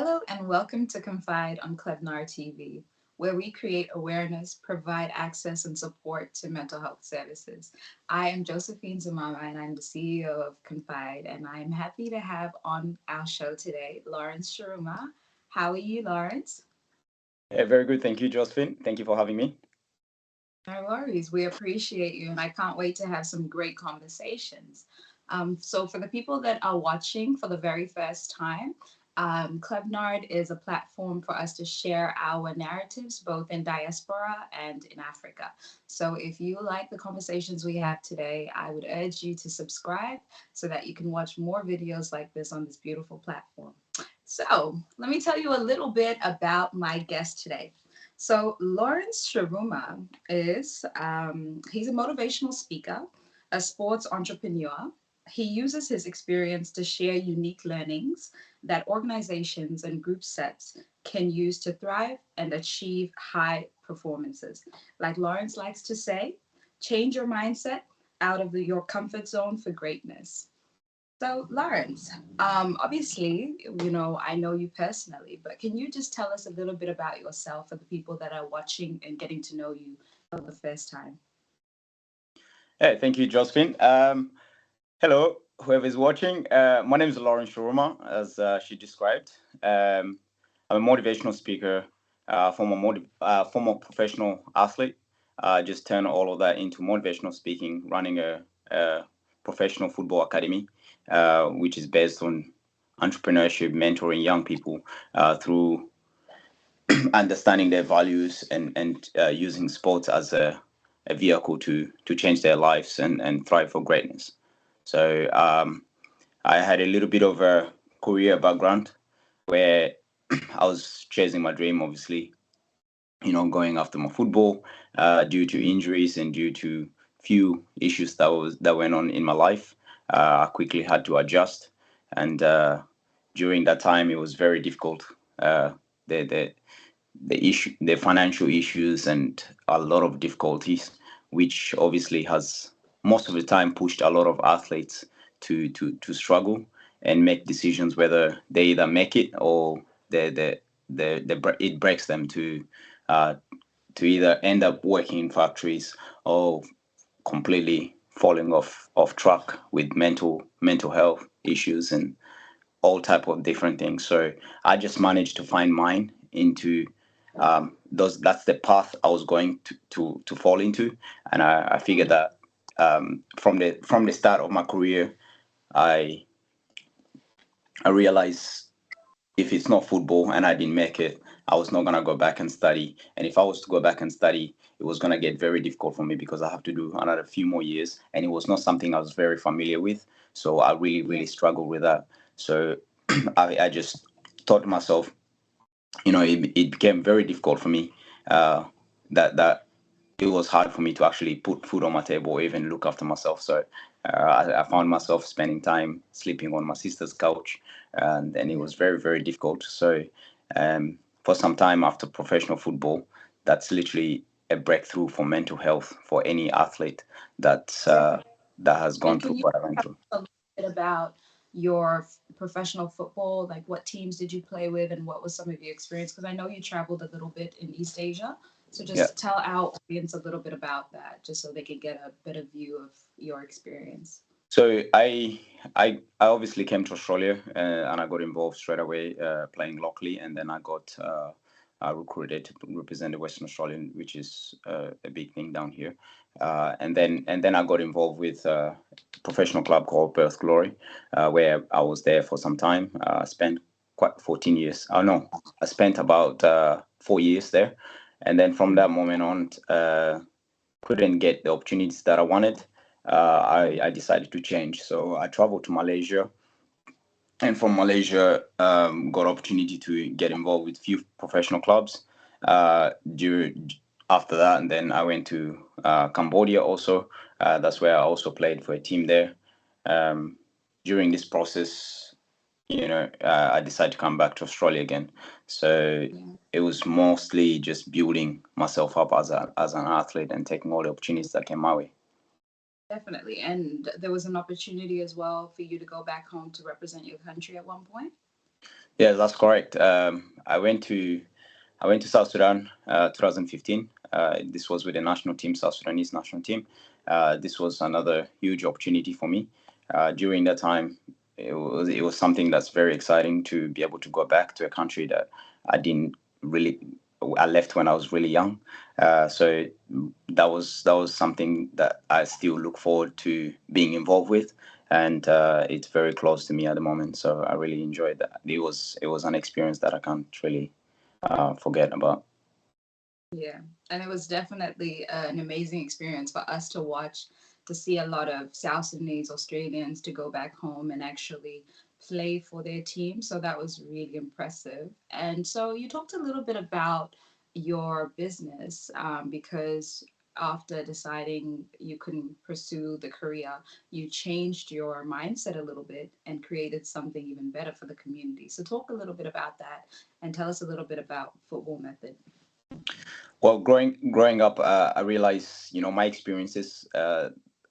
Hello and welcome to Confide on Klebnar TV, where we create awareness, provide access, and support to mental health services. I am Josephine Zimama, and I'm the CEO of Confide, and I'm happy to have on our show today Lawrence Shuruma. How are you, Lawrence? Very good. Thank you, Josephine. Thank you for having me. No worries. We appreciate you, and I can't wait to have some great conversations. So, for the people that are watching for the very first time, Klebnard is a platform for us to share our narratives both in diaspora and in Africa. So, if you like the conversations we have today, I would urge you to subscribe so that you can watch more videos like this on this beautiful platform. So, let me tell you a little bit about my guest today. So Lawrence Shuruma he's a motivational speaker, a sports entrepreneur. He uses his experience to share unique learnings that organizations and group sets can use to thrive and achieve high performances. Like Lawrence likes to say, change your mindset out of your comfort zone for greatness. So, Lawrence, obviously, I know you personally, but can you just tell us a little bit about yourself for the people that are watching and getting to know you for the first time? Hey, thank you, Josephine. Hello, whoever is watching. My name is Lauren Shuruma, as she described. I'm a motivational speaker, former professional athlete. Just turn all of that into motivational speaking, running a professional football academy, which is based on entrepreneurship, mentoring young people through understanding their values and using sports as a vehicle to change their lives and thrive for greatness. So I had a little bit of a career background where I was chasing my dream, obviously, going after my football due to injuries and due to few issues that went on in my life. I quickly had to adjust, and during that time, it was very difficult. The the financial issues and a lot of difficulties, which obviously has most of the time pushed a lot of athletes to struggle and make decisions whether they either make it or it breaks them uh, to either end up working in factories or completely falling off track with mental health issues and all type of different things. So I just managed to find mine into those. That's the path I was going to fall into, and I figured that from the start of my career, I I realized if it's not football and I didn't make it, I was not gonna go back and study. And if I was to go back and study, it was gonna get very difficult for me because I have to do another few more years, and it was not something I was very familiar with. So I really, Yeah, really struggled with that. So I just thought to myself, it became very difficult for me. That it was hard for me to actually put food on my table or even look after myself. So I found myself spending time sleeping on my sister's couch, and it yeah, was very, very difficult. So for some time after professional football, that's literally a breakthrough for mental health for any athlete that definitely. that has gone And through can you what I went tell through. us a little bit about your professional football? Like, what teams did you play with, and what was some of your experience? Because I know you traveled a little bit in East Asia, so Yeah. just tell our audience a little bit about that, just so they can get a better view of your experience. So I obviously came to Australia and I got involved straight away playing locally, and then I recruited to represent the Western Australian, which is a big thing down here. And then I got involved with a professional club called Perth Glory, where I was there for some time. Spent quite 14 years. Oh no, I spent about 4 years there, and then from that moment on, couldn't get the opportunities that I wanted. I decided to change. So I traveled to Malaysia, and from Malaysia, got opportunity to get involved with few professional clubs. During after that, and then I went to Cambodia also. That's where I also played for a team there. Um, During this process, I decided to come back to Australia again. So Yeah. it was mostly just building myself up as an athlete and taking all the opportunities that came my way. Definitely. And there was an opportunity as well for you to go back home to represent your country at one point. Yeah, that's correct. I went to South Sudan, 2015. This was with the national team, South Sudanese national team. This was another huge opportunity for me. During that time, it was something that's very exciting to be able to go back to a country that I didn't really. I left when I was really young, so that was something that I still look forward to being involved with, and it's very close to me at the moment. So I really enjoyed that. It was an experience that I can't really forget about. Yeah, and it was definitely an amazing experience for us to watch, to see a lot of South Sudanese Australians to go back home and actually play for their team. So that was really impressive. And so you talked a little bit about your business because after deciding you couldn't pursue the career, you changed your mindset a little bit and created something even better for the community. So talk a little bit about that and tell us a little bit about Football Method. Well, growing up, I realized, my experiences.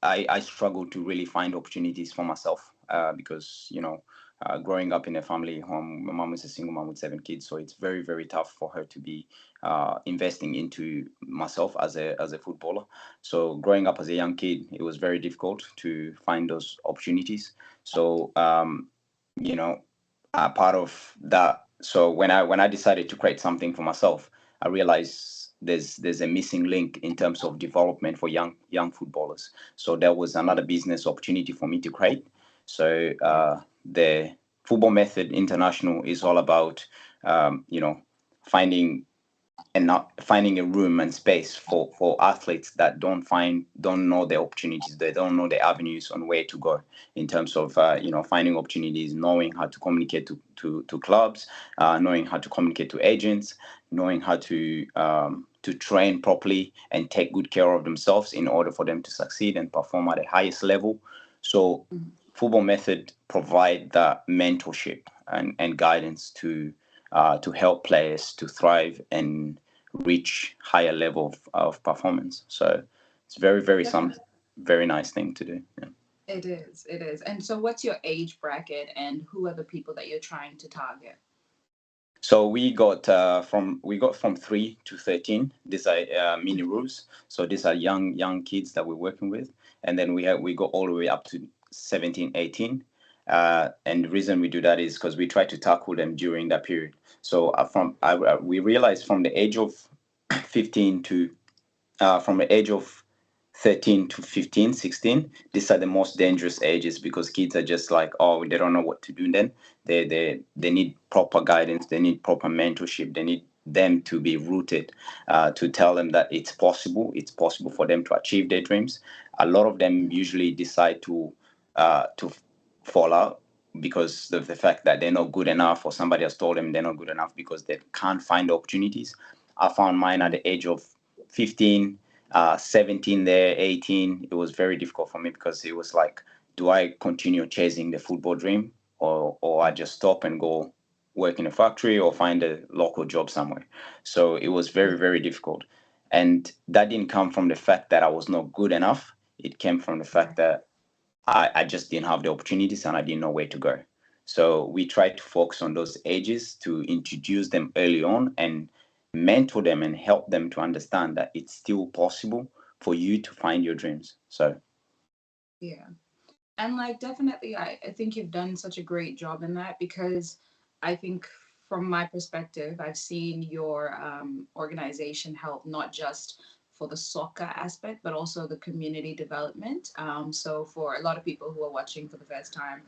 I struggled to really find opportunities for myself because, growing up in a family home, my mom is a single mom with 7 kids, so it's very, very tough for her to be investing into myself as a footballer. So growing up as a young kid, it was very difficult to find those opportunities. So you know, part of that. So when I decided to create something for myself, I realized there's a missing link in terms of development for young footballers. So there was another business opportunity for me to create. So the Football Method International is all about finding and not finding a room and space for athletes that don't know the opportunities, they don't know the avenues on where to go in terms of finding opportunities, knowing how to communicate to clubs, knowing how to communicate to agents, knowing how to train properly and take good care of themselves in order for them to succeed and perform at the highest level. So Football Method provide that mentorship and guidance to help players to thrive and reach higher level of performance. So it's very, very some Definitely. very nice thing to do. Yeah. It is. It is. And so, what's your age bracket, and who are the people that you're trying to target? So we got from 3 to 13. These are mini rules. So these are young kids that we're working with, and then we go all the way up to 17, 18. And the reason we do that is because we try to tackle them during that period. So we realize from the age of 15 to from the age of 13 to 15, 16, these are the most dangerous ages because kids are just like, oh, they don't know what to do. Then they need proper guidance, they need proper mentorship, they need them to be rooted, to tell them that it's possible for them to achieve their dreams. A lot of them usually decide to fall out because of the fact that they're not good enough, or somebody has told them they're not good enough because they can't find the opportunities. I found mine at the age of 15, 17 there, 18. It was very difficult for me because it was like, do I continue chasing the football dream, or I just stop and go work in a factory or find a local job somewhere? So it was very, very difficult. And that didn't come from the fact that I was not good enough. It came from the fact that I just didn't have the opportunities and I didn't know where to go. So we try to focus on those ages to introduce them early on and mentor them and help them to understand that it's still possible for you to find your dreams. So Yeah. And like definitely I think you've done such a great job in that because I think from my perspective I've seen your organization help not just for the soccer aspect but also the community development. So for a lot of people who are watching for the first time,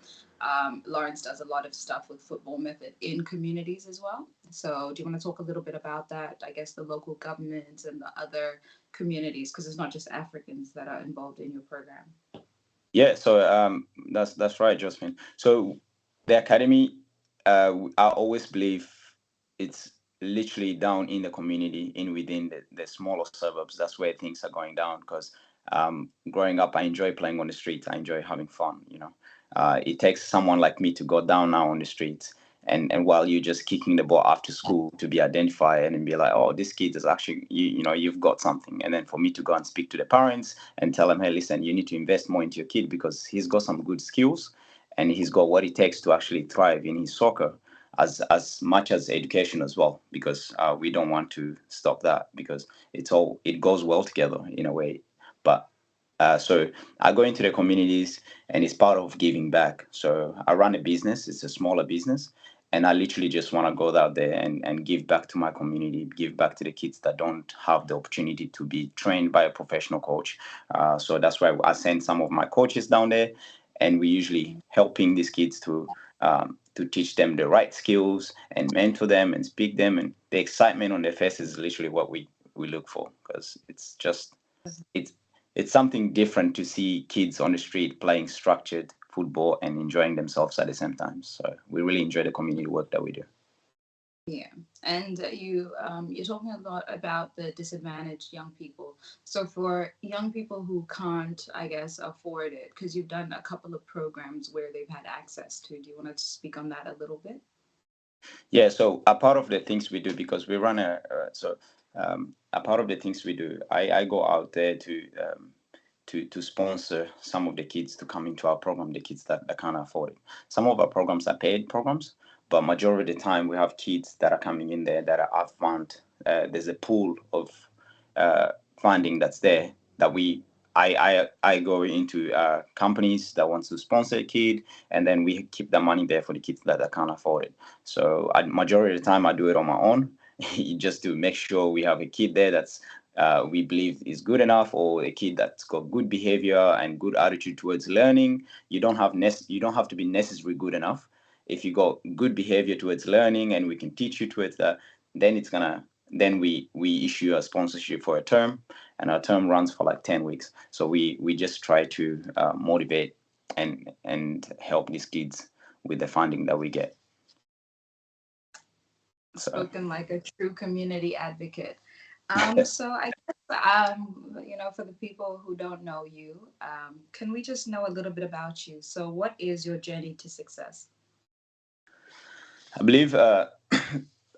Lawrence does a lot of stuff with Football Method in communities as well. So do you want to talk a little bit about that? I guess the local governments and the other communities, because it's not just Africans that are involved in your program. yeah, so that's right, Josephine. So the academy, I always believe it's literally down in the community, in within the smaller suburbs. That's where things are going down. Because growing up, I enjoy playing on the streets. I enjoy having fun. It takes someone like me to go down now on the streets, and while you're just kicking the ball after school, to be identified and be like, oh, this kid is actually, you've got something. And then for me to go and speak to the parents and tell them, hey, listen, you need to invest more into your kid because he's got some good skills and he's got what it takes to actually thrive in his soccer. as much as education as well, because we don't want to stop that, because it goes well together in a way. But so I go into the communities, and it's part of giving back. So I run a business. It's a smaller business, and I literally just want to go out there and give back to my community, give back to the kids that don't have the opportunity to be trained by a professional coach. So that's why I send some of my coaches down there, and we usually helping these kids to teach them the right skills and mentor them and speak them, and the excitement on their faces is literally what we look for, because it's it's something different to see kids on the street playing structured football and enjoying themselves at the same time. So we really enjoy the community work that we do. Yeah, and you're talking a lot about the disadvantaged young people. So for young people who can't, I guess, afford it, because you've done a couple of programs where they've had access to. Do you want to speak on that a little bit? Yeah, so a part of the things we do, because we run a part of the things we do, I go out there to sponsor some of the kids to come into our program, the kids that can't afford it. Some of our programs are paid programs, but majority of the time we have kids that are coming in there that are upfront. There's a pool of uh, funding that's there that I go into companies that wants to sponsor a kid, and then we keep the money there for the kids that can't afford it. So majority of the time I do it on my own, just to make sure we have a kid there that's we believe is good enough, or a kid that's got good behavior and good attitude towards learning. You don't have to be necessarily good enough. If you got good behavior towards learning, and we can teach you towards that, then it's gonna then we issue a sponsorship for a term, and our term runs for like 10 weeks. So we just try to motivate and help these kids with the funding that we get. So Spoken like a true community advocate. So I guess, for the people who don't know you, can we just know a little bit about you? So what is your journey to success? I believe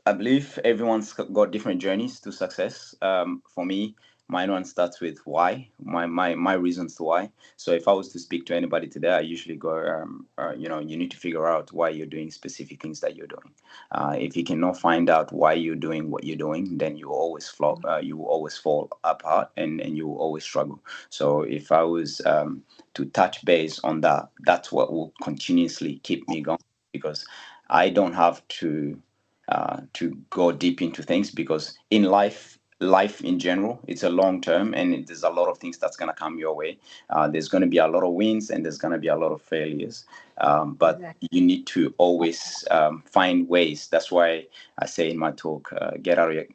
I believe everyone's got different journeys to success. For me, mine one starts with why, my reasons to why. So if I was to speak to anybody today, I usually go, you need to figure out why you're doing specific things that you're doing. If you cannot find out why you're doing what you're doing, then you will always fall apart, and you will always struggle. So if I was to touch base on that, that's what will continuously keep me going, because I don't have to go deep into things, because in life in general, it's a long term, and there's a lot of things that's going to come your way. There's going to be a lot of wins, and there's going to be a lot of failures, but Exactly. you need to always find ways. That's why I say in my talk,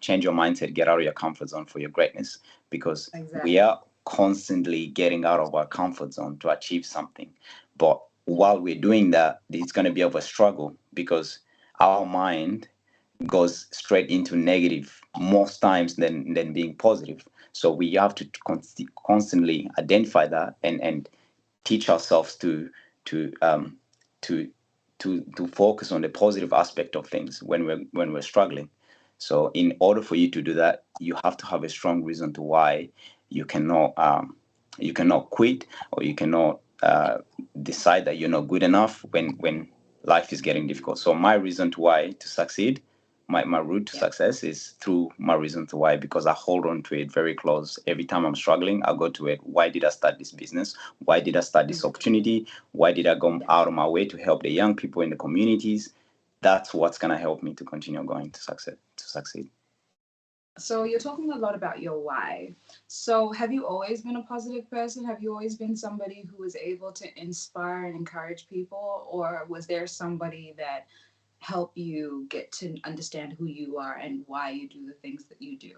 change your mindset, get out of your comfort zone for your greatness, because Exactly. we are constantly getting out of our comfort zone to achieve something. But while we're doing that, it's going to be of a struggle, because our mind goes straight into negative most times than being positive. So we have to constantly identify that, and teach ourselves to to focus on the positive aspect of things when we're struggling. So in order for you to do that, you have to have a strong reason to why you cannot you cannot quit, or you cannot decide that you're not good enough when life is getting difficult. So my reason to why to succeed, my route to Yeah. success is through my reason to why, because I hold on to it very close. Every time I'm struggling, I go to it. Why did I start this business? Why did I start this Mhm. opportunity? Why did I go Yeah. out of my way to help the young people in the communities? That's what's gonna help me to continue going to succeed. So you're talking a lot about your why. So have you always been a positive person? Have you always been somebody who was able to inspire and encourage people, or was there somebody that helped you get to understand who you are and why you do the things that you do?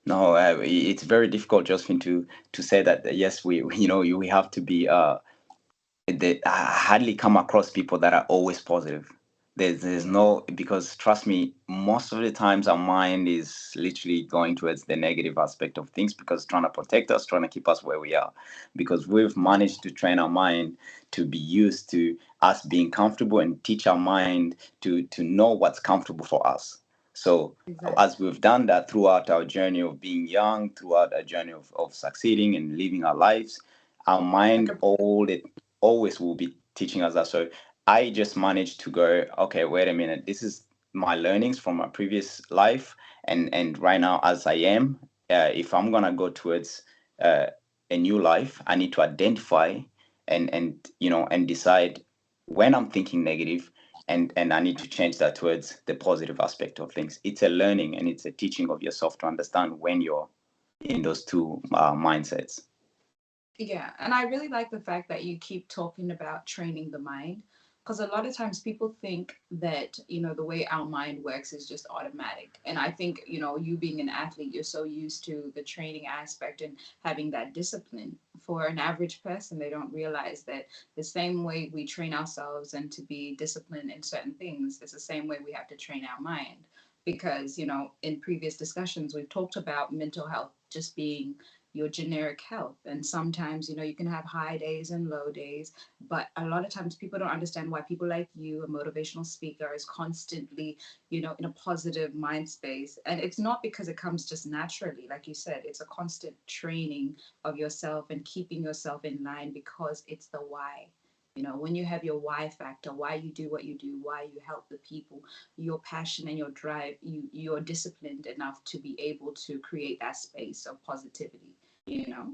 No, it's very difficult, Josephine, to say that yes, we have to be I hardly come across people that are always positive. There's Yeah. no, because trust me, most of the times our mind is literally going towards the negative aspect of things, because it's trying to protect us, trying to keep us where we are. Because we've Exactly. managed to train our mind to be used to us being comfortable, and teach our mind to know what's comfortable for us. So Exactly. as we've done that throughout our journey of being young, throughout our journey of succeeding and living our lives, our Like mind a always will be teaching us that. So I just managed to go, okay, wait a minute, this is my learnings from my previous life, and right now as I am, if I'm gonna go towards uh, a new life, I need to identify and decide when I'm thinking negative, and I need to change that towards the positive aspect of things. It's a learning and it's a teaching of yourself to understand when you're in those two mindsets. Yeah, and I really like the fact that you keep talking about training the mind, because a lot of times people think that, the way our mind works is just automatic. And I think, you being an athlete, you're so used to the training aspect and having that discipline. For an average person, they don't realize that the same way we train ourselves and to be disciplined in certain things, it's the same way we have to train our mind. Because, in previous discussions, we've talked about mental health just being your generic health. And sometimes, you can have high days and low days. But a lot of times people don't understand why people like you, a motivational speaker, is constantly, in a positive mind space. And it's not because it comes just naturally. Like you said, it's a constant training of yourself and keeping yourself in line, because it's the why. When you have your why factor, why you do what you do, why you help the people, your passion and your drive, you're disciplined enough to be able to create that space of positivity, you know?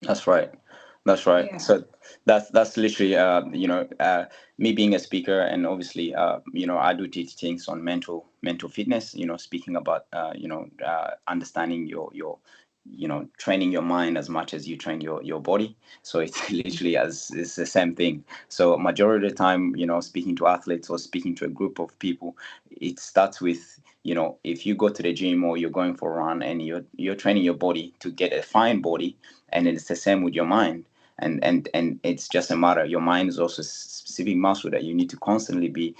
That's right. That's right. Yeah. So that's literally me being a speaker, and obviously I do teach things on mental fitness. Speaking about understanding your training your mind as much as you train your body. So it's literally as it's the same thing. So majority of the time, speaking to athletes or speaking to a group of people, it starts with if you go to the gym or you're going for a run and you're training your body to get a fine body, and it's the same with your mind. And it's just a matter, your mind is also a specific muscle that you need to constantly be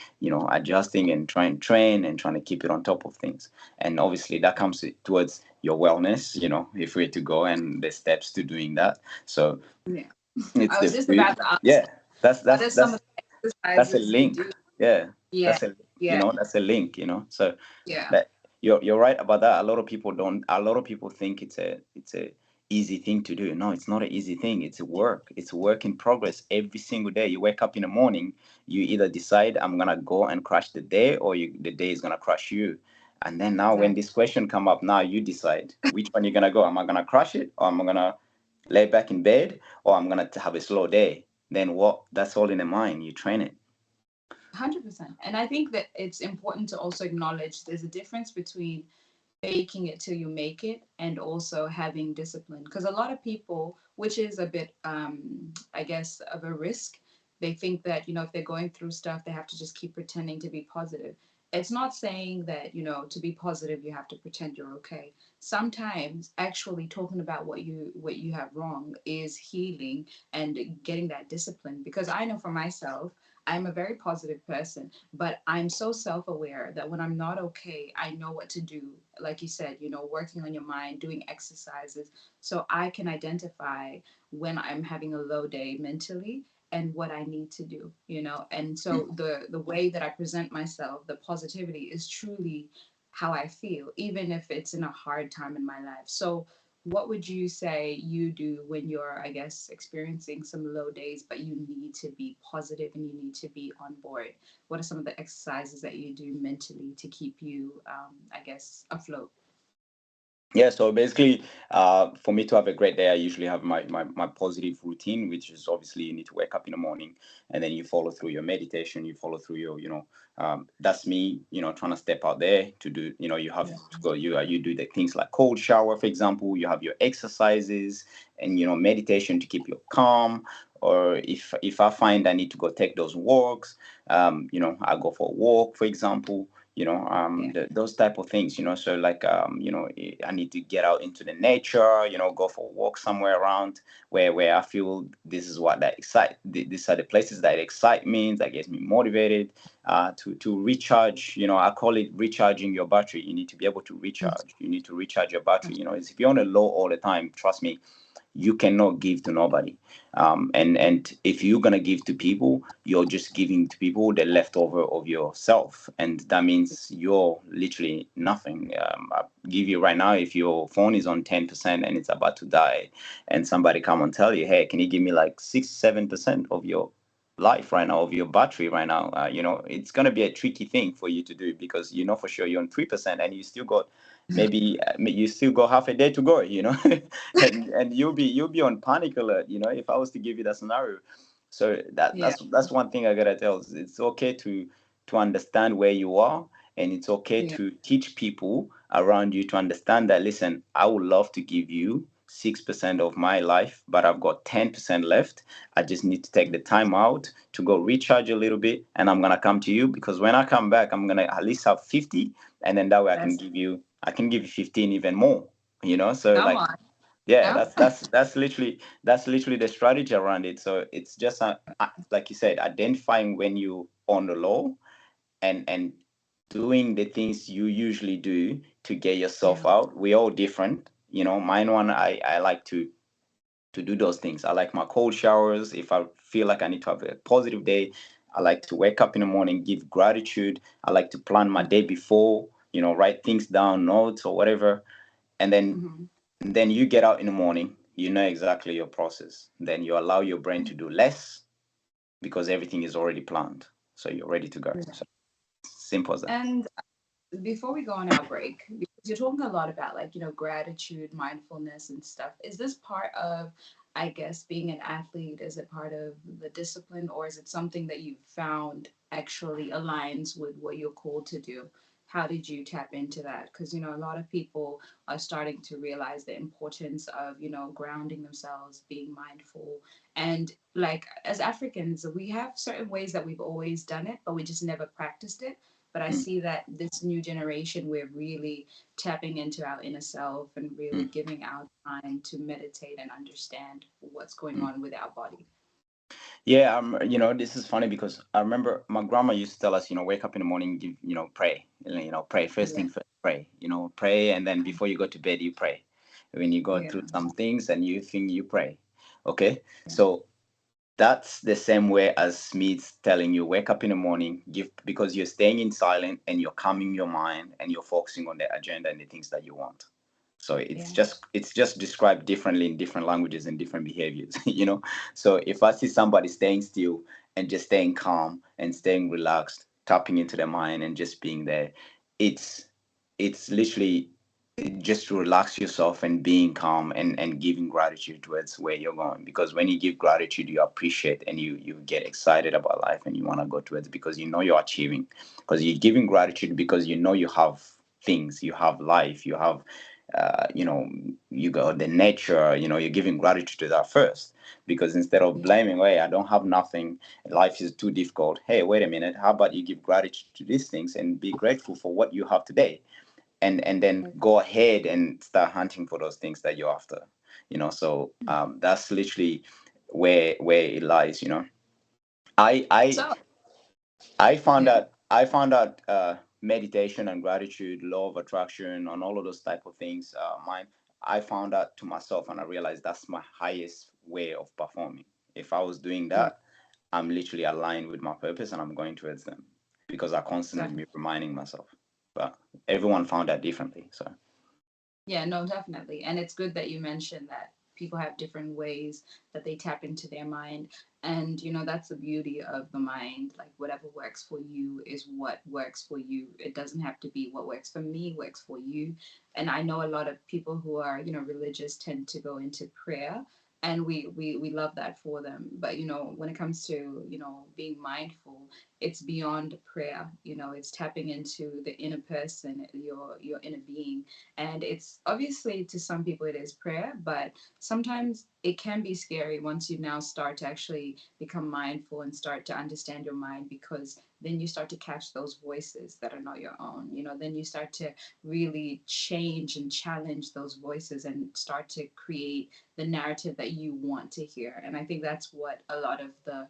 adjusting and trying to train and trying to keep it on top of things. And obviously that comes towards your wellness, if we're to go, and the steps to doing that. So Yeah. it's I the was just food. about to ask, Yeah, that's what that's are some that's of the that's a exercises you link. do? Yeah, Yeah. that's a Yeah. that's a link. So Yeah. that you're right about that. A lot of people think it's a easy thing to do. No, it's not an easy thing. It's a work in progress. Every single day you wake up in the morning, you either decide I'm gonna go and crush the day, or the day is gonna crush you. And then now when Exactly. this question come up, now you decide which one you're gonna go. Am I gonna crush it, or am I gonna lay back in bed, or I'm gonna have a slow day? Then what? That's all in the mind. You train it. 100%. And I think that it's important to also acknowledge there's a difference between faking it till you make it and also having discipline, because a lot of people, which is a bit I guess of a risk, they think that if they're going through stuff they have to just keep pretending to be positive. It's not saying that to be positive you have to pretend you're okay. Sometimes actually talking about what you have wrong is healing and getting that discipline, because I know for myself, I'm a very positive person, but I'm so self-aware that when I'm not okay, I know what to do. Like you said, working on your mind, doing exercises, so I can identify when I'm having a low day mentally and what I need to do, And so the way that I present myself, the positivity is truly how I feel, even if it's in a hard time in my life. So what would you say you do when you're, I guess, experiencing some low days, but you need to be positive and you need to be on board? What are some of the exercises that you do mentally to keep you, I guess, afloat? Yeah, so basically, for me to have a great day, I usually have my positive routine, which is obviously you need to wake up in the morning, and then you follow through your meditation, you follow through your, that's me, trying to step out there to do, you have Yeah. to go, you do the things like cold shower, for example, you have your exercises and, meditation to keep you calm. Or if I find I need to go take those walks, I go for a walk, for example, Yeah. those type of things, so like I need to get out into the nature, go for a walk somewhere around where I feel this is what that excite these are the places that excite me, that gets me motivated, to recharge. I call it recharging your battery. You need to be able to recharge. You need to recharge your battery. If you're on a low all the time, trust me, you cannot give to nobody. And if you're gonna give to people, you're just giving to people the leftover of yourself, and that means you're literally nothing. I give you right now, if your phone is on 10% and it's about to die, and somebody come and tell you, hey, can you give me like 6 7% of your life right now, of your battery right now, it's going to be a tricky thing for you to do, because you know for sure you're on 3% and you still got maybe you still got half a day to go, and you'll be on panic alert, if I was to give you that scenario. So Yeah. that's one thing I gotta tell. It's okay to understand where you are, and it's okay Yeah. to teach people around you to understand that, listen, I would love to give you 6% of my life, but I've got 10% left. I just need to take the time out to go recharge a little bit, and I'm gonna come to you, because when I come back, I'm gonna at least have 50, and then that way That's I can give you 15 even more. So come like, on. yeah, No? that's literally the strategy around it. So it's just like you said, identifying when you on the low, and doing the things you usually do to get yourself Yeah. out. We're all different. Mine one, I like to do those things. I like my cold showers. If I feel like I need to have a positive day, I like to wake up in the morning, give gratitude. I like to plan my day before, write things down, notes or whatever. And then Mm-hmm. then you get out in the morning, you know exactly your process. Then you allow your brain to do less, because everything is already planned. So you're ready to go. Yeah. So simple as that. And before we go on our break, because you're talking a lot about like, gratitude, mindfulness and stuff. Is this part of, I guess, being an athlete? Is it part of the discipline, or is it something that you found actually aligns with what you're called to do? How did you tap into that? Because, a lot of people are starting to realize the importance of, grounding themselves, being mindful. And like as Africans, we have certain ways that we've always done it, but we just never practiced it. But I Mm, see that this new generation, we're really tapping into our inner self and really mm, giving our time to meditate and understand what's going mm. on with our body. Yeah, this is funny, because I remember my grandma used to tell us, wake up in the morning, give, pray, pray first Yeah, thing first, pray, pray, and then before you go to bed, you pray. When you go yeah, through some things and you think, you pray. Okay, so that's the same way as Smith's telling you, wake up in the morning, give, because you're staying in silent and you're calming your mind and you're focusing on the agenda and the things that you want. So it's yeah, just described differently in different languages and different behaviors. So if I see somebody staying still and just staying calm and staying relaxed, tapping into their mind and just being there, it's it's literally just to relax yourself and being calm, and giving gratitude towards where you're going. Because when you give gratitude, you appreciate, and you get excited about life, and you want to go towards, because you know you're achieving, because you're giving gratitude because you know you have things, you have life, you have you got the nature, you're giving gratitude to that first. Because instead of yeah. blaming, hey, I don't have nothing, life is too difficult, hey, wait a minute, how about you give gratitude to these things and be grateful for what you have today, and then go ahead and start hunting for those things that you're after. So that's literally where it lies. i i So, I found yeah, out I found out meditation and gratitude, law of attraction, and all of those type of things. Mine, I found out to myself, and I realized that's my highest way of performing. If I was doing yeah, that, I'm literally aligned with my purpose, and I'm going towards them, because I constantly be reminding myself. But everyone found that differently. So yeah, no, definitely. And it's good that you mentioned that people have different ways that they tap into their mind. And, that's the beauty of the mind. Like, whatever works for you is what works for you. It doesn't have to be what works for me, works for you. And I know a lot of people who are, religious tend to go into prayer. And we love that for them. But, when it comes to, being mindful, it's beyond prayer. It's tapping into the inner person, your inner being. And it's obviously, to some people it is prayer, but sometimes it can be scary once you now start to actually become mindful and start to understand your mind, because then you start to catch those voices that are not your own. Then you start to really change and challenge those voices and start to create the narrative that you want to hear. And I think that's what a lot of the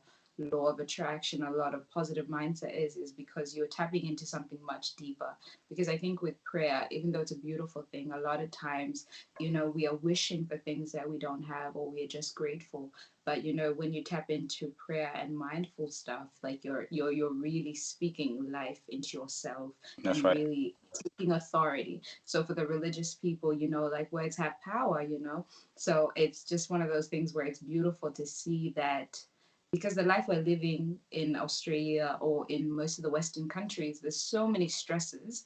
law of attraction, a lot of positive mindset is because you're tapping into something much deeper. Because I think with prayer, even though it's a beautiful thing, a lot of times, we are wishing for things that we don't have, or we are just grateful. But when you tap into prayer and mindful stuff, like you're really speaking life into yourself that's and right. really taking authority. So for the religious people, like words have power. So it's just one of those things where it's beautiful to see that because the life we're living in Australia or in most of the Western countries, there's so many stresses.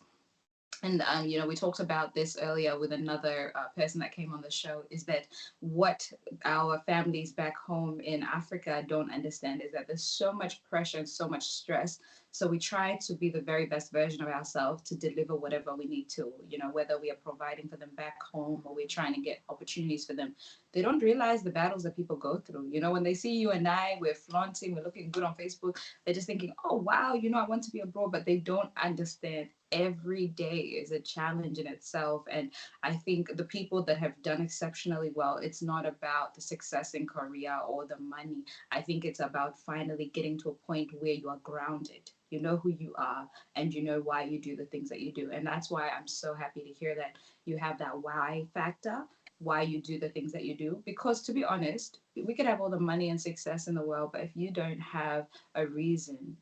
And we talked about this earlier with another person that came on the show, is that what our families back home in Africa don't understand is that there's so much pressure and so much stress. So we try to be the very best version of ourselves to deliver whatever we need to, whether we are providing for them back home or we're trying to get opportunities for them. They don't realize the battles that people go through. When they see you and I, we're flaunting, we're looking good on Facebook, they're just thinking, oh, wow, I want to be abroad, but they don't understand every day is a challenge in itself. And I think the people that have done exceptionally well, it's not about the success in Korea or the money. I think it's about finally getting to a point where you are grounded. You know who you are and you know why you do the things that you do. And that's why I'm so happy to hear that you have that why factor, why you do the things that you do. Because to be honest, we could have all the money and success in the world, but if you don't have a reason,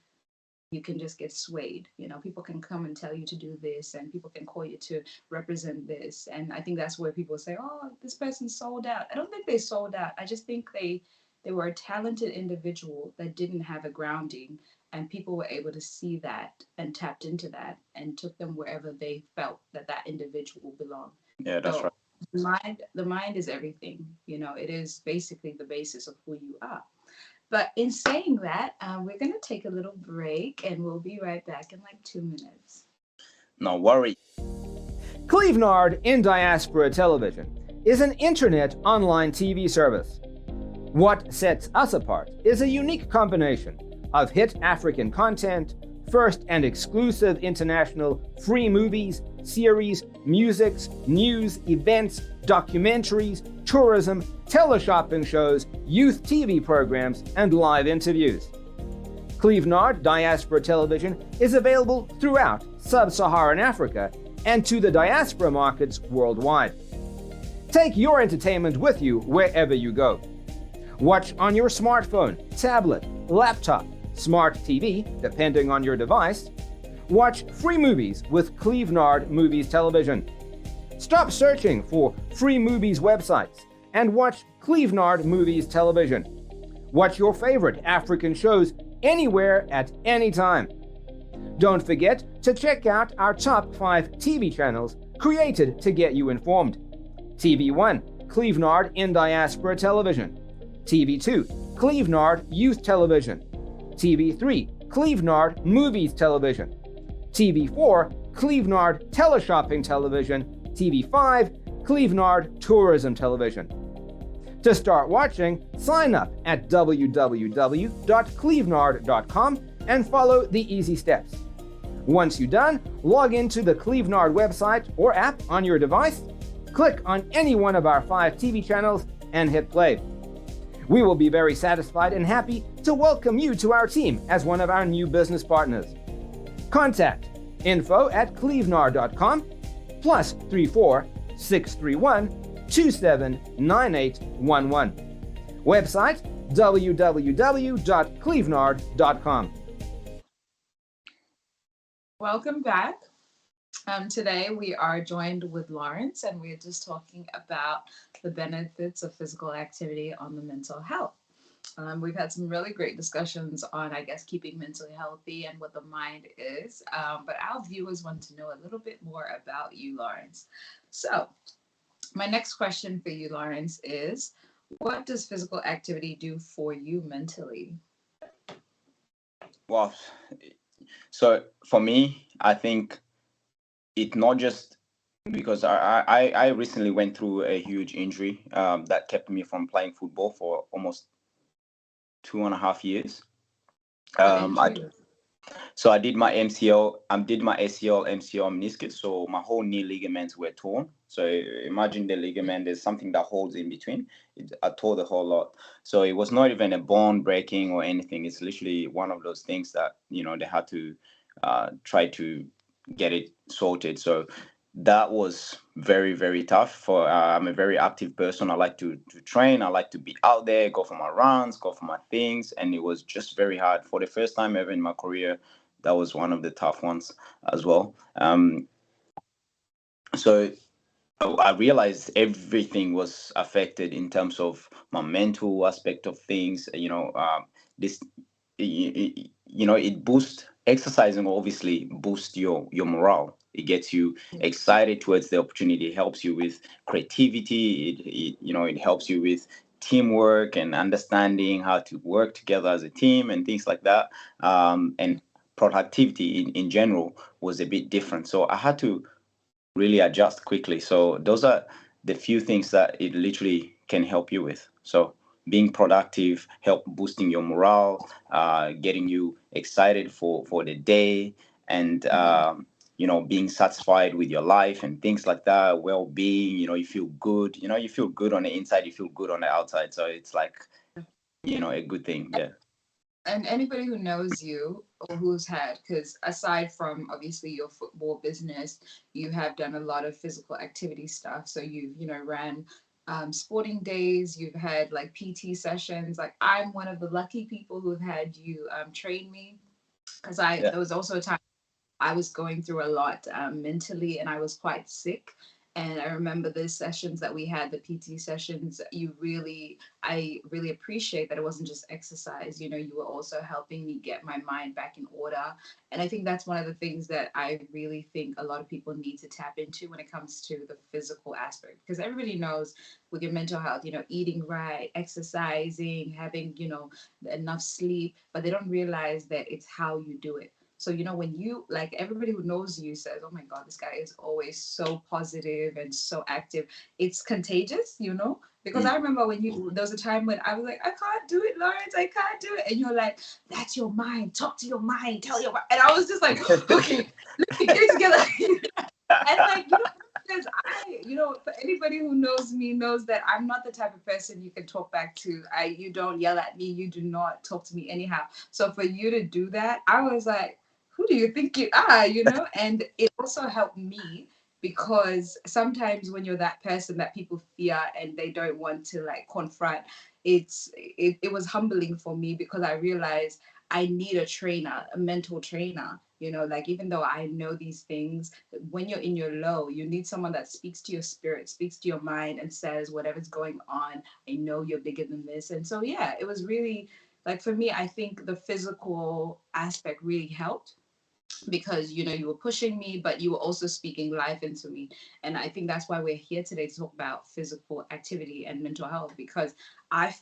you can just get swayed. People can come and tell you to do this, and people can call you to represent this. And I think that's where people say, oh, this person sold out. I don't think they sold out. I just think they were a talented individual that didn't have a grounding, and people were able to see that and tapped into that and took them wherever they felt that that individual belonged. Yeah, that's So right. the mind is everything. It is basically the basis of who you are. But in saying that, we're going to take a little break and we'll be right back in like 2 minutes. No worry. Clevenard in Diaspora Television is an internet online TV service. What sets us apart is a unique combination of hit African content, first and exclusive international free movies, series, musics, news, events, documentaries, tourism, teleshopping shows, youth TV programs, and live interviews. Clevenard Diaspora Television is available throughout sub-Saharan Africa and to the diaspora markets worldwide. Take your entertainment with you wherever you go. Watch on your smartphone, tablet, laptop, smart TV, depending on your device. Watch free movies with Clevenard Movies Television. Stop searching for free movies websites and watch Clevenard Movies Television. Watch your favorite African shows anywhere at any time. Don't forget to check out our top 5 TV channels created to get you informed. TV1, Clevenard in Diaspora Television. TV2, Clevenard Youth Television. TV3, Clevenard Movies Television. TV4, Clevenard Teleshopping Television. TV5, Clevenard Tourism Television. To start watching, sign up at www.clevenard.com and follow the easy steps. Once you're done, log into the Clevenard website or app on your device, click on any one of our 5 TV channels, and hit play. We will be very satisfied and happy to welcome you to our team as one of our new business partners. Contact info@clevenard.com +34 631 279811. Website www.clevenard.com. Welcome back. Today we are joined with Lawrence, and we're just talking about the benefits of physical activity on the mental health. We've had some really great discussions on, I guess, keeping mentally healthy and what the mind is. But our viewers want to know a little bit more about you, Lawrence. So, my next question for you, Lawrence, is what does physical activity do for you mentally? Well, so for me, I think it not just because I recently went through a huge injury that kept me from playing football for almost 2.5 years. So I did my MCL, did my ACL, MCL, meniscus. So my whole knee ligaments were torn. So imagine the ligament, there's something that holds in between. I tore the whole lot. So it was not even a bone breaking or anything. It's literally one of those things that, they had to try to get it sorted. So that was very, very tough. For I'm a very active person. I like to train. I like to be out there, go for my runs, go for my things. And it was just very hard. For the first time ever in my career, that was one of the tough ones as well. So I realized everything was affected in terms of my mental aspect of things, this, it boosts exercising, obviously boosts your morale. It gets you excited towards the opportunity. It helps you with creativity. It helps you with teamwork and understanding how to work together as a team and things like that. And productivity in general was a bit different, so I had to really adjust quickly. So those are the few things that it literally can help you with. So being productive, help boosting your morale, getting you excited for the day, and being satisfied with your life and things like that. Well-being, you feel good. You feel good on the inside. You feel good on the outside. So it's like a good thing. Yeah. And anybody who knows you or who's had, because aside from obviously your football business, you have done a lot of physical activity stuff. So you've, ran sporting days, you've had like PT sessions. Like I'm one of the lucky people who've had you train me, because Yeah. there was also a time I was going through a lot mentally, and I was quite sick. And I remember the sessions that we had, the PT sessions, I really appreciate that it wasn't just exercise. You were also helping me get my mind back in order. And I think that's one of the things that I really think a lot of people need to tap into when it comes to the physical aspect. Because everybody knows with your mental health, eating right, exercising, having, enough sleep, but they don't realize that it's how you do it. So, when you like everybody who knows you says, oh my God, this guy is always so positive and so active. It's contagious, because Mm. I remember there was a time when I was like, I can't do it, Lawrence, I can't do it. And you're like, that's your mind. Talk to your mind. Tell your mind. And I was just like, okay, let me get it together. And like, because for anybody who knows me knows that I'm not the type of person you can talk back to. You don't yell at me. You do not talk to me anyhow. So for you to do that, I was like, who do you think you are? And it also helped me because sometimes when you're that person that people fear and they don't want to like confront, it was humbling for me because I realized I need a trainer, a mental trainer. Like even though I know these things, when you're in your low, you need someone that speaks to your spirit, speaks to your mind, and says, whatever's going on, I know you're bigger than this. And so, yeah, it was really like for me, I think the physical aspect really helped because you were pushing me, but you were also speaking life into me. And I think that's why we're here today to talk about physical activity and mental health, because I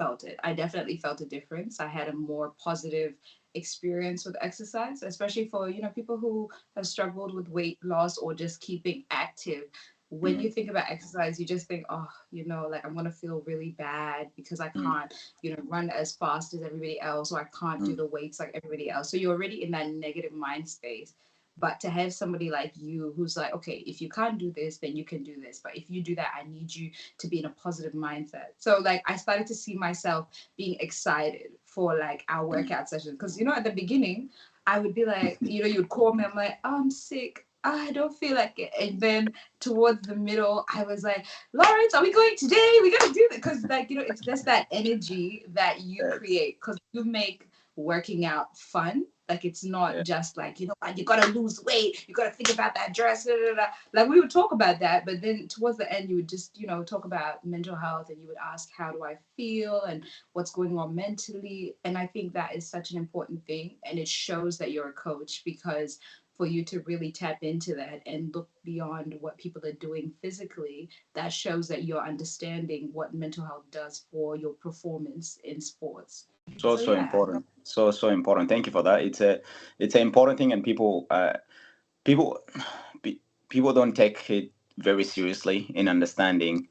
definitely felt a difference. I had a more positive experience with exercise, especially for people who have struggled with weight loss or just keeping active. When you Mm. think about exercise, you just think, oh, like I'm gonna feel really bad because I Mm. can't run as fast as everybody else, or I can't do Mm. the weights like everybody else. So you're already in that negative mind space. But to have somebody like you who's like, okay, if you can't do this, then you can do this. But if you do that, I need you to be in a positive mindset. So like I started to see myself being excited for like our Mm. workout session. Because at the beginning, I would be like, you'd call me, I'm like, oh, I'm sick. I don't feel like it. And then towards the middle, I was like, Lawrence, are we going today? We gotta do it. Because like, it's just that energy that you Yes. create because you make working out fun. Like it's not Yeah. just like, you gotta lose weight, you gotta think about that dress, da, da, da. Like we would talk about that, but then towards the end you would just, talk about mental health and you would ask, how do I feel and what's going on mentally? And I think that is such an important thing. And it shows that you're a coach because for you to really tap into that and look beyond what people are doing physically, that shows that you're understanding what mental health does for your performance in sports. So So yeah. important. So important. Thank you for that. It's an important thing, and people people don't take it very seriously in understanding.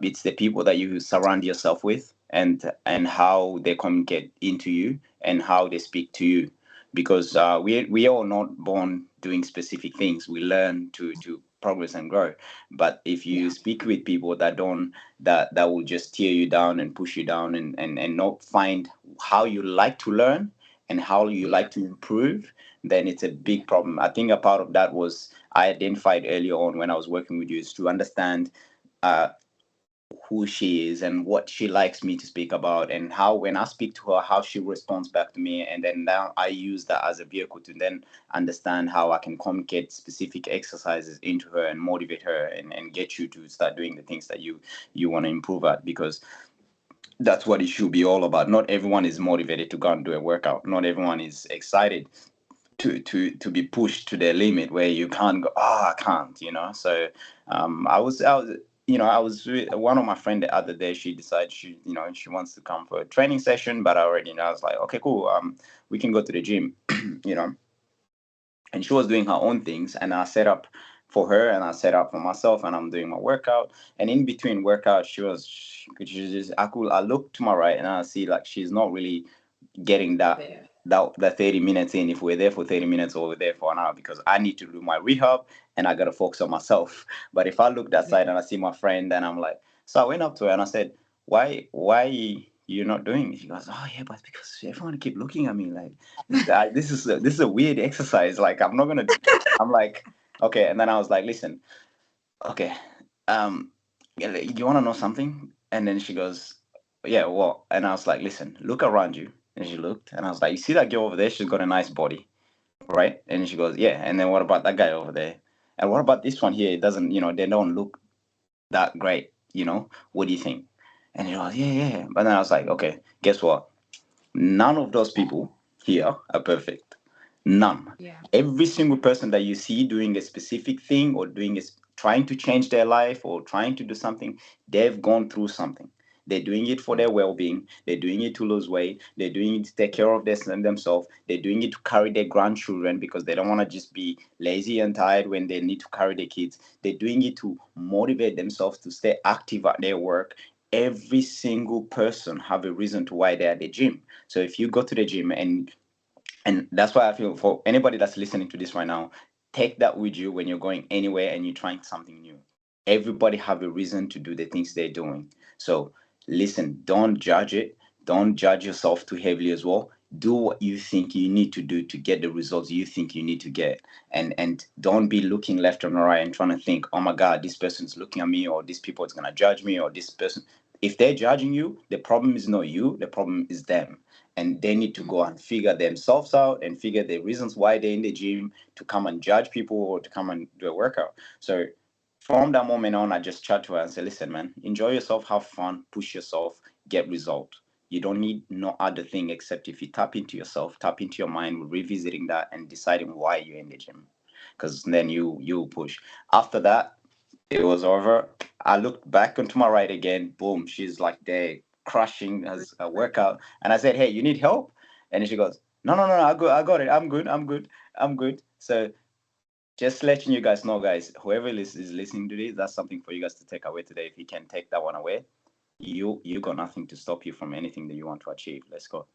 It's the people that you surround yourself with, and how they communicate into you and how they speak to you, because we are not born doing specific things. We learn to progress and grow. But if you Yeah. speak with people that will just tear you down and push you down, and not find how you like to learn and how you Yeah. like to improve, then it's a big problem. I think a part of that was I identified earlier on when I was working with you, is to understand uh, who she is and what she likes me to speak about, and how when I speak to her, how she responds back to me. And then now I use that as a vehicle to then understand how I can communicate specific exercises into her and motivate her, and get you to start doing the things that you want to improve at. Because that's what it should be all about. Not everyone is motivated to go and do a workout. Not everyone is excited to be pushed to the limit where you can't go. Oh, I can't. So I was. I was with one of my friend the other day. She decided she wants to come for a training session, but I already know. I was like, okay, cool. We can go to the gym. you know, and she was doing her own things, and I set up for her and I set up for myself, and I'm doing my workout. And in between workout, she just I look to my right and I see like she's not really getting There. that 30 minutes in, if we're there for 30 minutes or we're there for an hour, because I need to do my rehab and I gotta focus on myself. But if I look that side and I see my friend, and I'm like, so I went up to her and I said, why you're not doing it? She goes, oh yeah, but because everyone keep looking at me like this is a weird exercise, like I'm not gonna. I'm like, okay. And then I was like, listen, okay, um yeah, you want to know something? And then she goes, yeah, what? And I was like, listen, look around you. And she looked, and I was like, you see that girl over there? She's got a nice body, right? And she goes, yeah. And then what about that guy over there? And what about this one here? It doesn't, they don't look that great. What do you think? And he was, yeah, yeah. But then I was like, okay, guess what? None of those people here are perfect. None. Yeah. Every single person that you see doing a specific thing, or trying to change their life, or trying to do something, they've gone through something. They're doing it for their well-being. They're doing it to lose weight. They're doing it to take care of themselves. They're doing it to carry their grandchildren, because they don't want to just be lazy and tired when they need to carry their kids. They're doing it to motivate themselves to stay active at their work. Every single person have a reason to why they're at the gym. So if you go to the gym, and that's why I feel, for anybody that's listening to this right now, take that with you when you're going anywhere and you're trying something new. Everybody have a reason to do the things they're doing. So listen, don't judge it. Don't judge yourself too heavily as well. Do what you think you need to do to get the results you think you need to get. And don't be looking left and right and trying to think, oh my God, this person's looking at me, or this people is gonna judge me, or this person. If they're judging you, the problem is not you, the problem is them. And they need to go and figure themselves out and figure the reasons why they're in the gym, to come and judge people or to come and do a workout. So from that moment on, I just chat to her and say, listen, man, enjoy yourself, have fun, push yourself, get result. You don't need no other thing, except if you tap into yourself, tap into your mind, revisiting that and deciding why you're in the gym. Because then you push. After that, it was over. I looked back onto my right again. Boom, she's like there crushing as a workout. And I said, hey, you need help? And she goes, no, no, no, no, I got it. I'm good. I'm good. I'm good. So just letting you guys know, guys, whoever is listening to this, that's something for you guys to take away today. If you can take that one away, you got nothing to stop you from anything that you want to achieve. Let's go.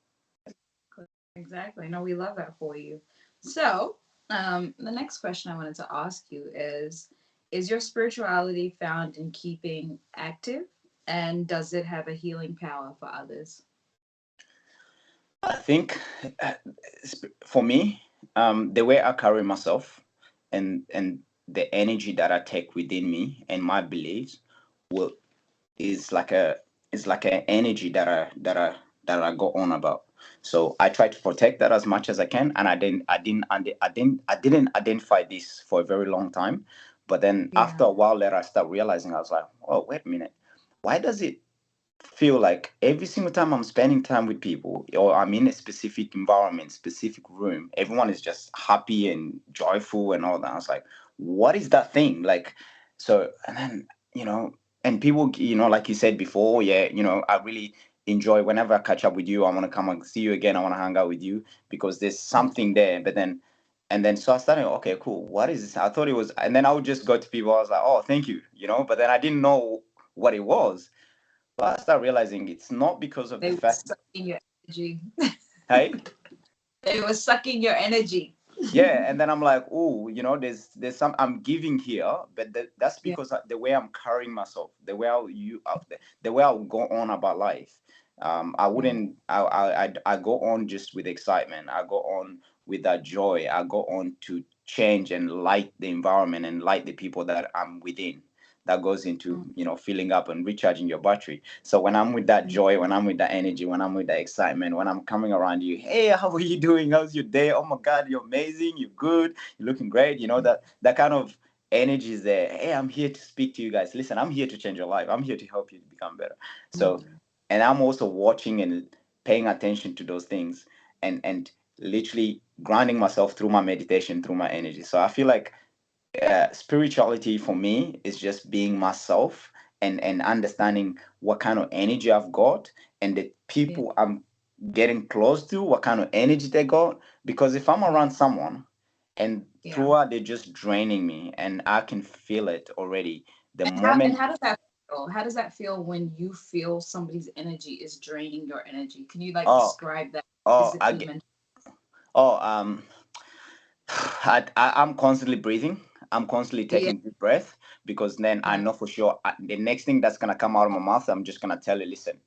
Exactly. No, we love that for you. So, the next question I wanted to ask you is your spirituality found in keeping active, and does it have a healing power for others? I think uh, for me, the way I carry myself, and the energy that I take within me and my beliefs will is like a is like an energy that I go on about. So I try to protect that as much as I can, and I didn't identify this for a very long time, but then Yeah. after a while later, I start realizing, I was like, oh wait a minute, why does it feel like every single time I'm spending time with people, or I'm in a specific environment, specific room, everyone is just happy and joyful and all that. I was like, what is that thing? Like, so, and then, and people, like you said before, yeah, I really enjoy whenever I catch up with you. I want to come and see you again. I want to hang out with you because there's something there. But then, and then, so I started, okay, cool. What is this? I thought it was, and then I would just go to people. I was like, oh, thank you, but then I didn't know what it was. But I start realizing it's not because of the They were fact, sucking your energy. hey, They were sucking your energy. yeah, and then I'm like, oh, there's some I'm giving here, but that's Yeah. because the way I'm carrying myself, the way I'll go on about life. I Yeah. wouldn't. I go on just with excitement. I go on with that joy. I go on to change and light the environment and light the people that I'm within. That goes into filling up and recharging your battery. So when I'm with that joy, when I'm with that energy, when I'm with that excitement, when I'm coming around you, hey, how are you doing? How's your day? Oh my God, you're amazing. You're good. You're looking great. That kind of energy is there. Hey, I'm here to speak to you guys. Listen, I'm here to change your life. I'm here to help you to become better. So Mm. and I'm also watching and paying attention to those things, and literally grounding myself through my meditation, through my energy. So I feel like spirituality for me is just being myself, and understanding what kind of energy I've got, and the Yeah. people I'm getting close to, what kind of energy they got. Because if I'm around someone and Yeah. throughout they're just draining me, and I can feel it already the And moment. how does that feel? How does that feel when you feel somebody's energy is draining your energy? Can you like Oh, describe that oh, I physically, get. mentally? Oh, I'm constantly breathing. I'm constantly Yeah. taking deep breath, because then I Yeah. know for sure the next thing that's gonna come out of my mouth, I'm just gonna tell you, listen,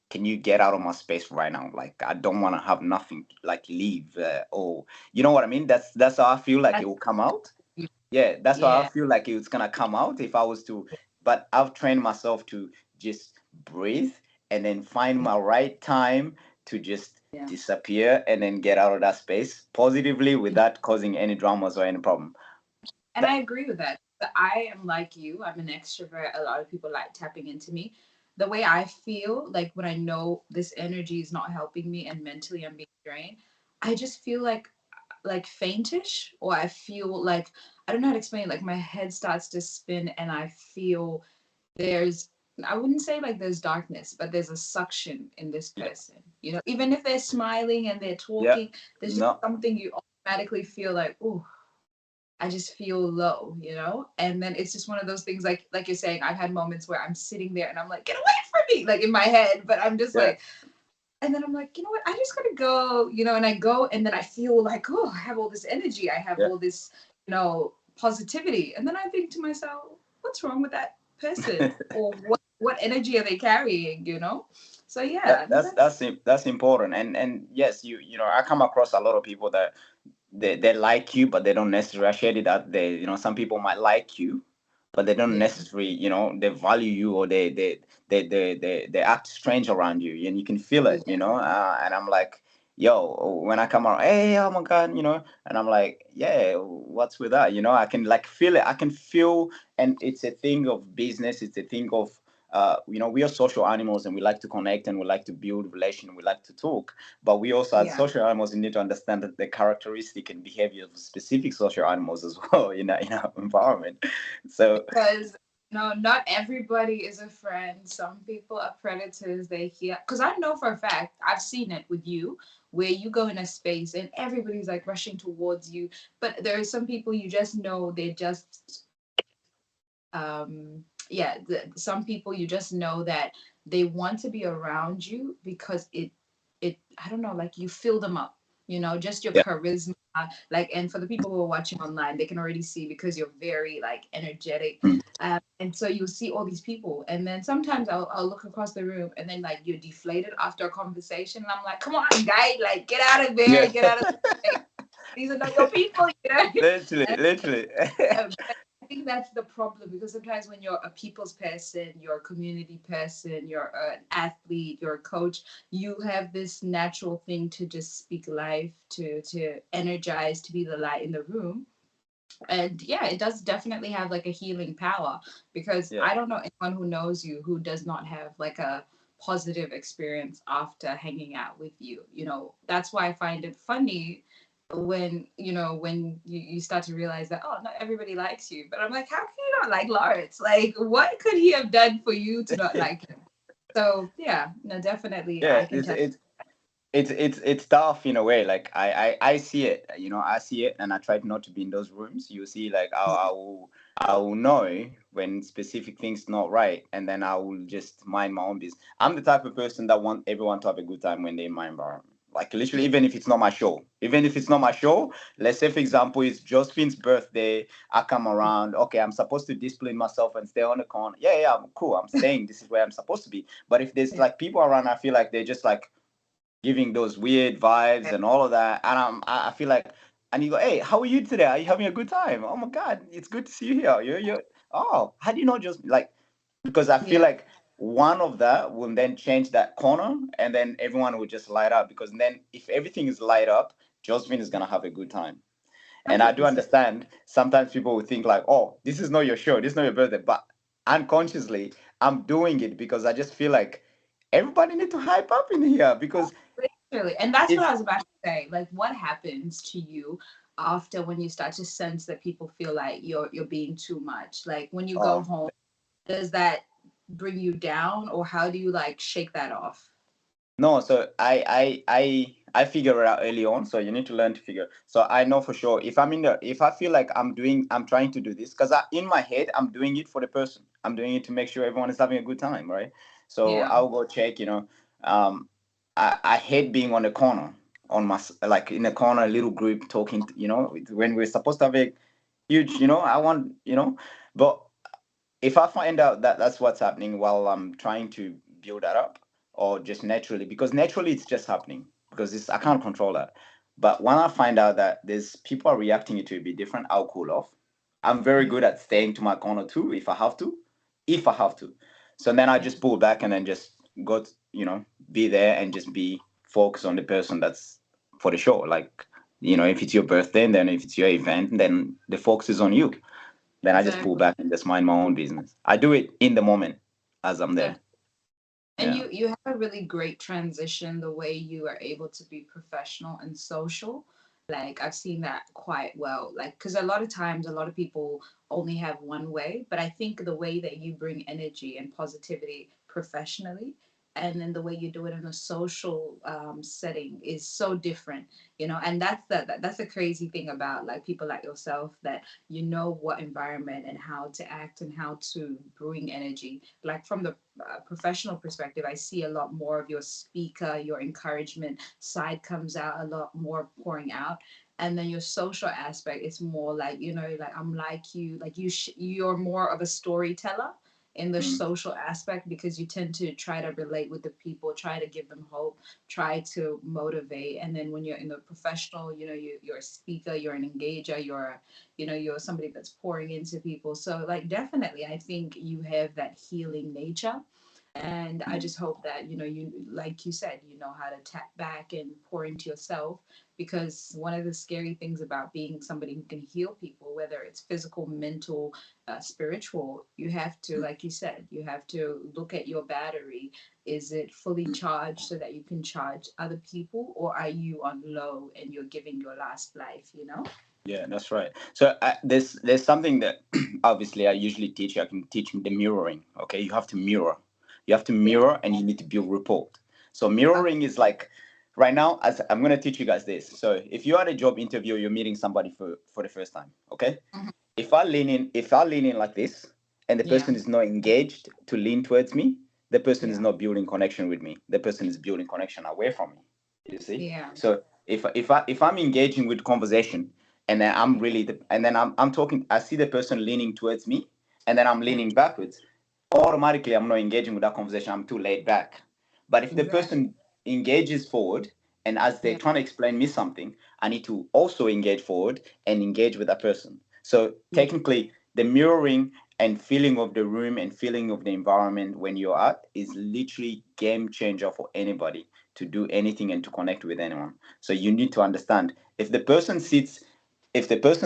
can you get out of my space right now? Like I don't want to have nothing. Like leave, or you know what I mean. That's how I feel like it That's will come out. Yeah, that's how I yeah. feel like it's gonna come out if I was to. But I've trained myself to just breathe, and then find my right time to just Yeah. disappear, and then get out of that space positively without causing any dramas or any problem. And I That, agree with that. But I am like you. I'm an extrovert. A lot of people like tapping into me. The way I feel, like when I know this energy is not helping me and mentally I'm being drained, I just feel like faintish, or I feel like I don't know how to explain it. Like my head starts to spin and I feel there's I wouldn't say like there's darkness, but there's a suction in this yeah, person. Even if they're smiling and they're yeah, talking, there's just no, something you automatically feel like, oh, I just feel low. And then it's just one of those things like you're saying, I've had moments where I'm sitting there and I'm like, get away from me, like in my head, but I'm just yeah, like, and then I'm like, you know what, I just gotta go, and I go and then I feel like, oh, I have all this energy, I have yeah. all this, positivity. And then I think to myself, what's wrong with that person? Or what energy are they carrying? So yeah, no, That's important. And yes, I come across a lot of people that they like you, but they don't necessarily share it, that some people might like you, but they don't yeah, necessarily, they value you, or they act strange around you, and you can feel it, yeah, and I'm like, yo, when I come around, hey, oh my god, and I'm like, yeah, what's with that, I can like feel it, I can feel. And it's a thing of business, it's a thing of we are social animals, and we like to connect, and we like to build relation, we like to talk. But we also, as yeah. social animals, we need to understand that the characteristic and behavior of specific social animals as well in our environment. So Because no, not everybody is a friend. Some people are predators. They hear, because I know for a fact, I've seen it with you, where you go in a space and everybody's like rushing towards you, but there are some people you just know they're just yeah, some people you just know that they want to be around you because it I don't know, like you fill them up, just your yeah, charisma. Like, and for the people who are watching online, they can already see because you're very like energetic. mm, And so you'll see all these people, and then sometimes I'll look across the room, and then like you're deflated after a conversation, and I'm like, come on, guy, like get out of there, yeah. get out of there. These are not your people. Literally, literally. But I think that's the problem, because sometimes when you're a people's person, you're a community person, you're an athlete, you're a coach, you have this natural thing to just speak life, to energize, to be the light in the room. And yeah, it does definitely have like a healing power, because Yeah, I don't know anyone who knows you who does not have like a positive experience after hanging out with you. That's why I find it funny when you start to realize that, oh, not everybody likes you. But I'm like, how can you not like Lawrence? Like, what could he have done for you to not like him? So yeah, no, definitely yeah. I can It's tell. it's it's tough in a way. Like I see it, I see it, and I try not to be in those rooms. You see, like I will know when specific things not right, and then I will just mind my own business. I'm the type of person that want everyone to have a good time when they're in my environment. Like literally, Yeah, even if it's not my show, let's say for example it's Josephine's birthday, I come around. Okay, I'm supposed to discipline myself and stay on the corner. Yeah, yeah, I'm cool. I'm staying. This is where I'm supposed to be. But if there's yeah, like people around, I feel like they're just like giving those weird vibes and all of that. And I feel like, and you go, hey, how are you today? Are you having a good time? Oh my God, it's good to see you here. Oh, how do you not just like, because I feel yeah, like one of that will then change that corner, and then everyone will just light up, because then if everything is light up, Josephine is going to have a good time. And I do 100%. understand sometimes people will think like, oh, this is not your show, this is not your birthday. But unconsciously, I'm doing it because I just feel like everybody need to hype up in here because Literally. And that's what if I was about to say. Like, what happens to you after when you start to sense that people feel like you're being too much? Like when you go uh, home, does that bring you down, or how do you like shake that off? no, so I figure it out early on. So you need to learn to figure. So I know for sure if I feel like I'm trying to do this because in my head I'm doing it for the person. I'm doing it to make sure everyone is having a good time, right? So Yeah. I'll go check. Um, I hate being on the corner like in a corner, a little group talking. When we're supposed to have a huge. I want. But if I find out that that's what's happening while I'm trying to build that up, or just naturally, because naturally it's just happening because I can't control that. But when I find out that there's people are reacting it to a bit different, I'll cool off. I'm very Mhm. good at staying to my corner too if I have to, if I have to. So then I Yeah. just pull back and then just be there and just be focused on the person that's for the show. Like, if it's your birthday and then if it's your event, then the focus is on you. Then I just pull Exactly. back and just mind my own business. I do it in the moment as I'm there. And Yeah. you have a really great transition the way you are able to be professional and social. Like I've seen that quite well. Like because a lot of times a lot of people only have one way, but I think the way that you bring energy and positivity professionally, and then the way you do it in a social setting is so different, and that's the crazy thing about like people like yourself, that you know what environment and how to act and how to bring energy. Like from the professional perspective, I see a lot more of your speaker, your encouragement side comes out a lot more pouring out. And then your social aspect, it's more like, like I'm like you, like you're more of a storyteller in the Mm. social aspect, because you tend to try to relate with the people, try to give them hope, try to motivate. And then when you're in the professional, you're a speaker, you're an engager, you're somebody that's pouring into people. So like definitely I think you have that healing nature. And I Mm. just hope that you, like you said, you know how to tap back and pour into yourself, because one of the scary things about being somebody who can heal people, whether it's physical, mental, spiritual, you have to, like you said, you have to look at your battery. Is it fully charged so that you can charge other people, or are you on low and you're giving your last life? Yeah, that's right. So there's something that obviously I usually teach. I can teach the mirroring. Okay, you have to mirror. You have to Yeah. mirror, and you need to build rapport. So Okay. mirroring is like right now. As I'm gonna teach you guys this. So if you're at a job interview, you're meeting somebody for the first time. Okay, Mhm. if I lean in like this, and the Yeah. person is not engaged to lean towards me, the person is Yeah. not building connection with me. The person is building connection away from me. You see? Yeah. So if I'm engaging with conversation, and then I'm talking, I see the person leaning towards me, and then I'm Yeah. leaning backwards, automatically I'm not engaging with that conversation. I'm too laid back. But if the Exactly. person engages forward, and as they're Yeah. trying to explain me something, I need to also engage forward and engage with that person. So Yeah. technically, the mirroring and feeling of the room and feeling of the environment when you're at is literally game changer for anybody to do anything and to connect with anyone. So you need to understand if the person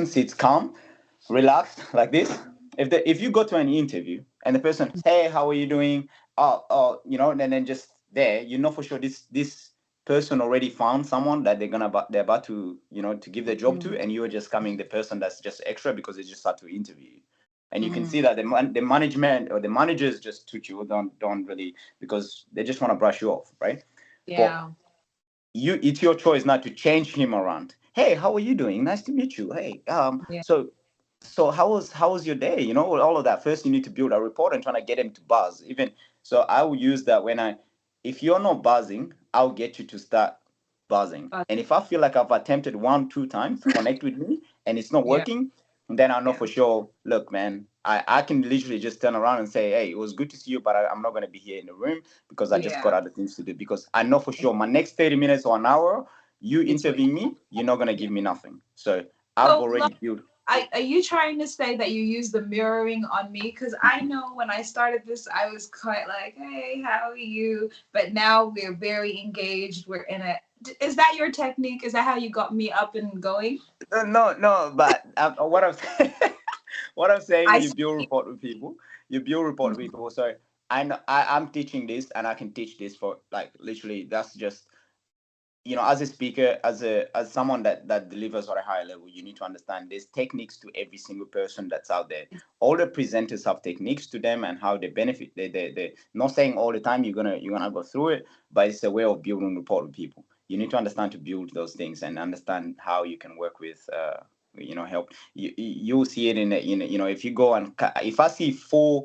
sits calm, relaxed like this. If you go to an interview and the person, hey, how are you doing? And then just there, for sure this person already found someone that they're about to to give the job to, Mhm. and you're just coming the person that's just extra because they just start to interview you. And you can Mhm. see that the management or the managers just took you don't really, because they just want to brush you off, right? But Yeah. it's your choice not to change him around. Hey, how are you doing? Nice to meet you. Hey, Yeah. so how was your day? All of that. First, you need to build a rapport and trying to get him to buzz. Even so, I will use that if you're not buzzing, I'll get you to start buzzing. But And if I feel like I've attempted 1, 2 times to connect with me and it's not yeah. working, then I know Yeah. for sure. Look, man, I can literally just turn around and say, hey, it was good to see you, but I'm not gonna be here in the room because I just got Yeah. other things to do. Because I know for sure my next 30 minutes or an hour, you It's what. interviewing me, you're not gonna Yeah. give me nothing. So I've So, already built. are you trying to say that you use the mirroring on me? Because I know when I started this, I was quite like, hey, how are you? But now we're very engaged. We're in a. Is that your technique? Is that how you got me up and going? No, no, but what I'm saying, what I'm saying, I you build see. rapport with people. You build rapport with people. Sorry. I know I'm teaching this, and I can teach this for like literally. That's just, as a speaker, as someone that delivers at a higher level, you need to understand there's techniques to every single person that's out there. All the presenters have techniques to them and how they benefit. They not saying all the time you're gonna go through it, but it's a way of building rapport with people. You need to understand to build those things and understand how you can work with help. You'll see it if you go and if I see four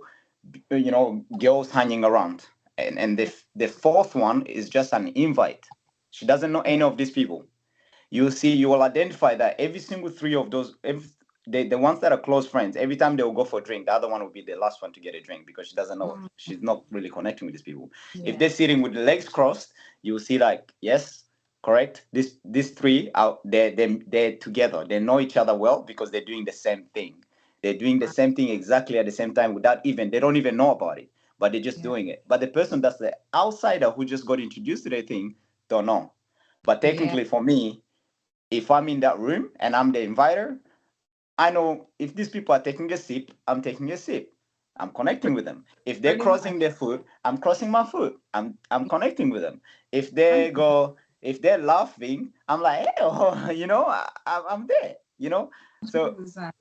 girls hanging around, and the fourth one is just an invite. She doesn't know Yeah. any of these people. You will identify that every single three of those, the ones that are close friends, every time they will go for a drink, the other one will be the last one to get a drink because she doesn't know, Mm, she's not really connecting with these people. If they're yeah. sitting with the legs crossed, you will see like, yes, correct. These three are they're together. They know each other well because they're doing the same thing. They're doing the Right. same thing exactly at the same time without even they don't even know about it, but they're just Yeah. doing it. But the person that's the outsider who just got introduced to the thing don't know. But Yeah. technically, for me, if I'm in that room and I'm the inviter, I know if these people are taking a sip, I'm taking a sip. I'm connecting Pretty, with them. If they're pretty much. crossing their foot, I'm crossing my foot. I'm Yeah, connecting with them. If 100%. if they're laughing, I'm like, hey, oh, I'm there. So 100%.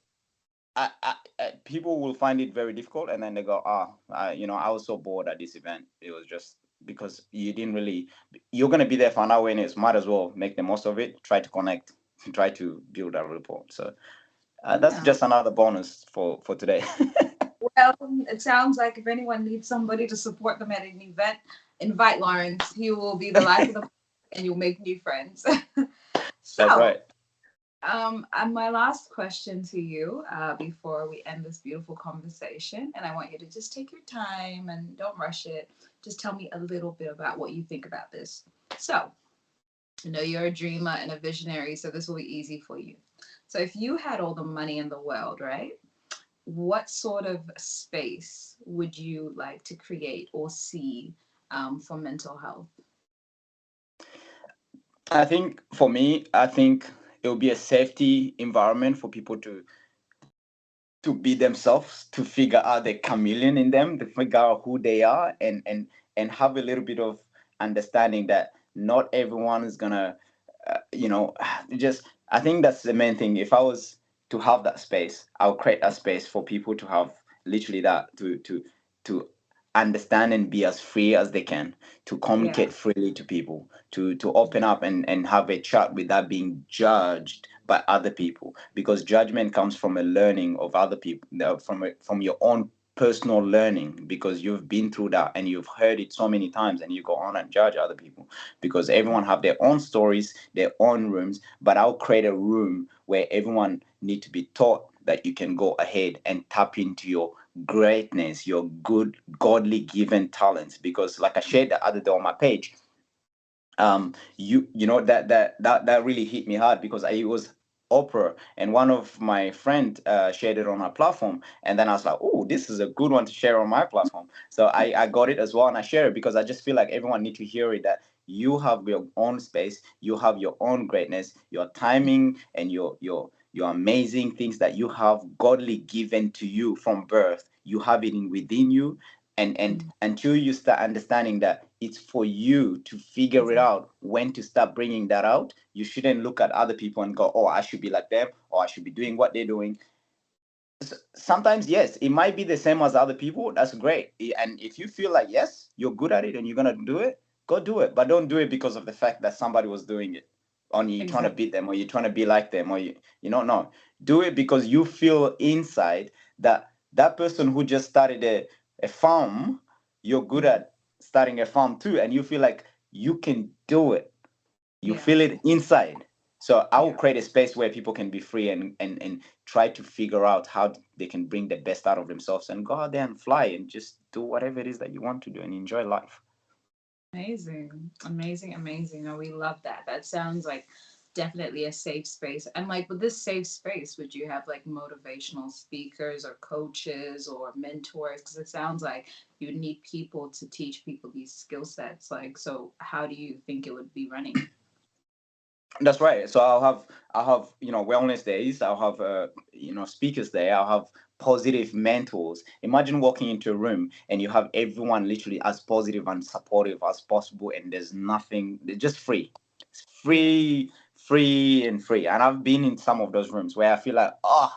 people will find it very difficult, and then they go, I was so bored at this event. It was just because you didn't really. You're gonna be there for an hour, and it's might as well make the most of it. Try to connect, try to build a rapport. So that's Yeah. just another bonus for today. Well, it sounds like if anyone needs somebody to support them at an event, invite Lawrence. He will be the life of the party and you'll make new friends. That's So, right. and my last question to you before we end this beautiful conversation, and I want you to just take your time and don't rush it. Just tell me a little bit about what you think about this. So, I know you're a dreamer and a visionary, so this will be easy for you. So, if you had all the money in the world, right? What sort of space would you like to create or see for mental health? I think for me, I think it will be a safety environment for people to be themselves, to figure out the chameleon in them, to figure out who they are, and have a little bit of understanding that not everyone is gonna, just. I think that's the main thing. If I was to have that space, I'll create that space for people to have literally that to understand and be as free as they can, to Yeah, communicate freely to people, to open up and have a chat without being judged by other people, because judgment comes from a learning of other people, from your own personal learning, because you've been through that and you've heard it so many times, and you go on and judge other people because everyone have their own stories, their own rooms. But I'll create a room where everyone need to be taught that you can go ahead and tap into your greatness, your good godly given talents, because like I shared the other day on my page, that really hit me hard because it was Oprah, and one of my friend shared it on our platform, and then I was like, oh, this is a good one to share on my platform. So I got it as well, and I share it because I just feel like everyone need to hear it, that you have your own space, you have your own greatness, your timing, and your amazing things that you have godly given to you from birth. You have it in within you, and mm, until you start understanding that it's for you to figure it exactly. out when to start bringing that out, you shouldn't look at other people and go, oh, I should be like them, or I should be doing what they're doing. Sometimes, yes, it might be the same as other people. That's great. And if you feel like, yes, you're good at it and you're going to do it, go do it. But don't do it because of the fact that somebody was doing it, or you're trying to Exactly. beat them, or you're trying to be like them, or you don't know. Do it because you feel inside that that person who just started a farm, you're good Yeah. at starting a farm too. And you feel like you can do it. You Yeah. feel it inside. So I will Yeah. create a space where people can be free and try to figure out how they can bring the best out of themselves and go out there and fly and just do whatever it is that you want to do and enjoy life. Amazing. Amazing. Amazing. Oh, we love that. That sounds like definitely a safe space. And like with this safe space, would you have like motivational speakers or coaches or mentors? Because it sounds like you would need people to teach people these skill sets. Like, so how do you think it would be running? That's right. So I'll have wellness days. I'll have speakers there. I'll have positive mentors. Imagine walking into a room and you have everyone literally as positive and supportive as possible, and there's nothing, they're just free. It's free, free, and free. And I've been in some of those rooms where I feel like, oh,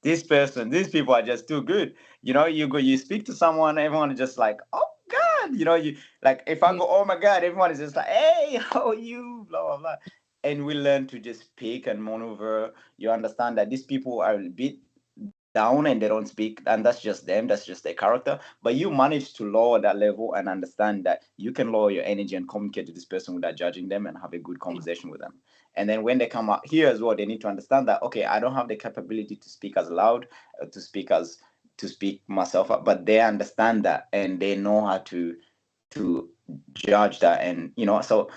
this person, these people are just too good. You go, you speak to someone, everyone is just like, oh God, you like if I Yeah. go, oh my God, everyone is just like, hey, how are you? Blah blah blah. And we learn to just speak and maneuver. You understand that these people are a bit down and they don't speak, and that's just them, that's just their character. But you manage to lower that level and understand that you can lower your energy and communicate to this person without judging them and have a good conversation with them. And then when they come out here as well, they need to understand that, okay, I don't have the capability to speak as loud, to speak myself up, but they understand that and they know how to judge that. And so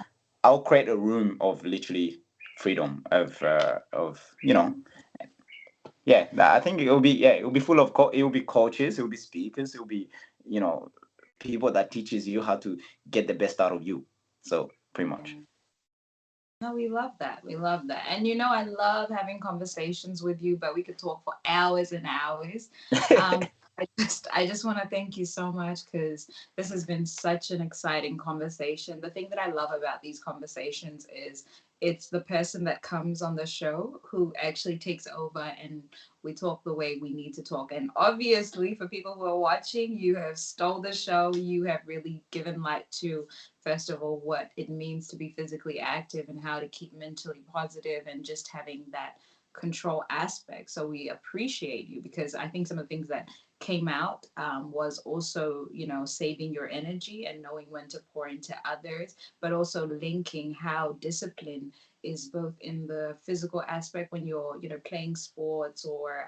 I'll create a room of literally freedom of yeah, I think it will be full of it will be coaches, it will be speakers, it will be you know people that teaches you how to get the best out of you. So pretty much. No, we love that. We love that. And I love having conversations with you, but we could talk for hours and hours. Um, I just want to thank you so much because this has been such an exciting conversation. The thing that I love about these conversations is it's the person that comes on the show who actually takes over and we talk the way we need to talk. And obviously, for people who are watching, you have stole the show. You have really given light to, first of all, what it means to be physically active and how to keep mentally positive and just having that control aspect. So we appreciate you because I think some of the things that came out was also, saving your energy and knowing when to pour into others, but also linking how discipline is both in the physical aspect when you're, playing sports or,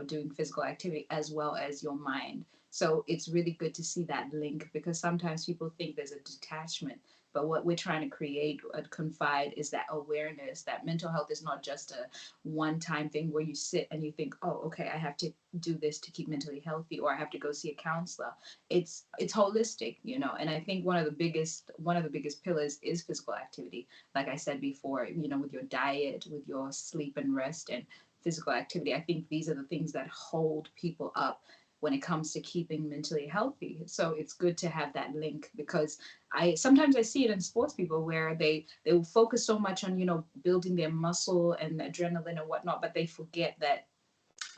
doing physical activity as well as your mind. So it's really good to see that link because sometimes people think there's a detachment. But what we're trying to create at Confide is that awareness that mental health is not just a one time thing where you sit and you think, oh, okay, I have to do this to keep mentally healthy or I have to go see a counselor. It's holistic, and I think one of the biggest pillars is physical activity. Like I said before, with your diet, with your sleep and rest and physical activity. I think these are the things that hold people up when it comes to keeping mentally healthy. So it's good to have that link because I see it in sports people where they will focus so much on building their muscle and adrenaline and whatnot, but they forget that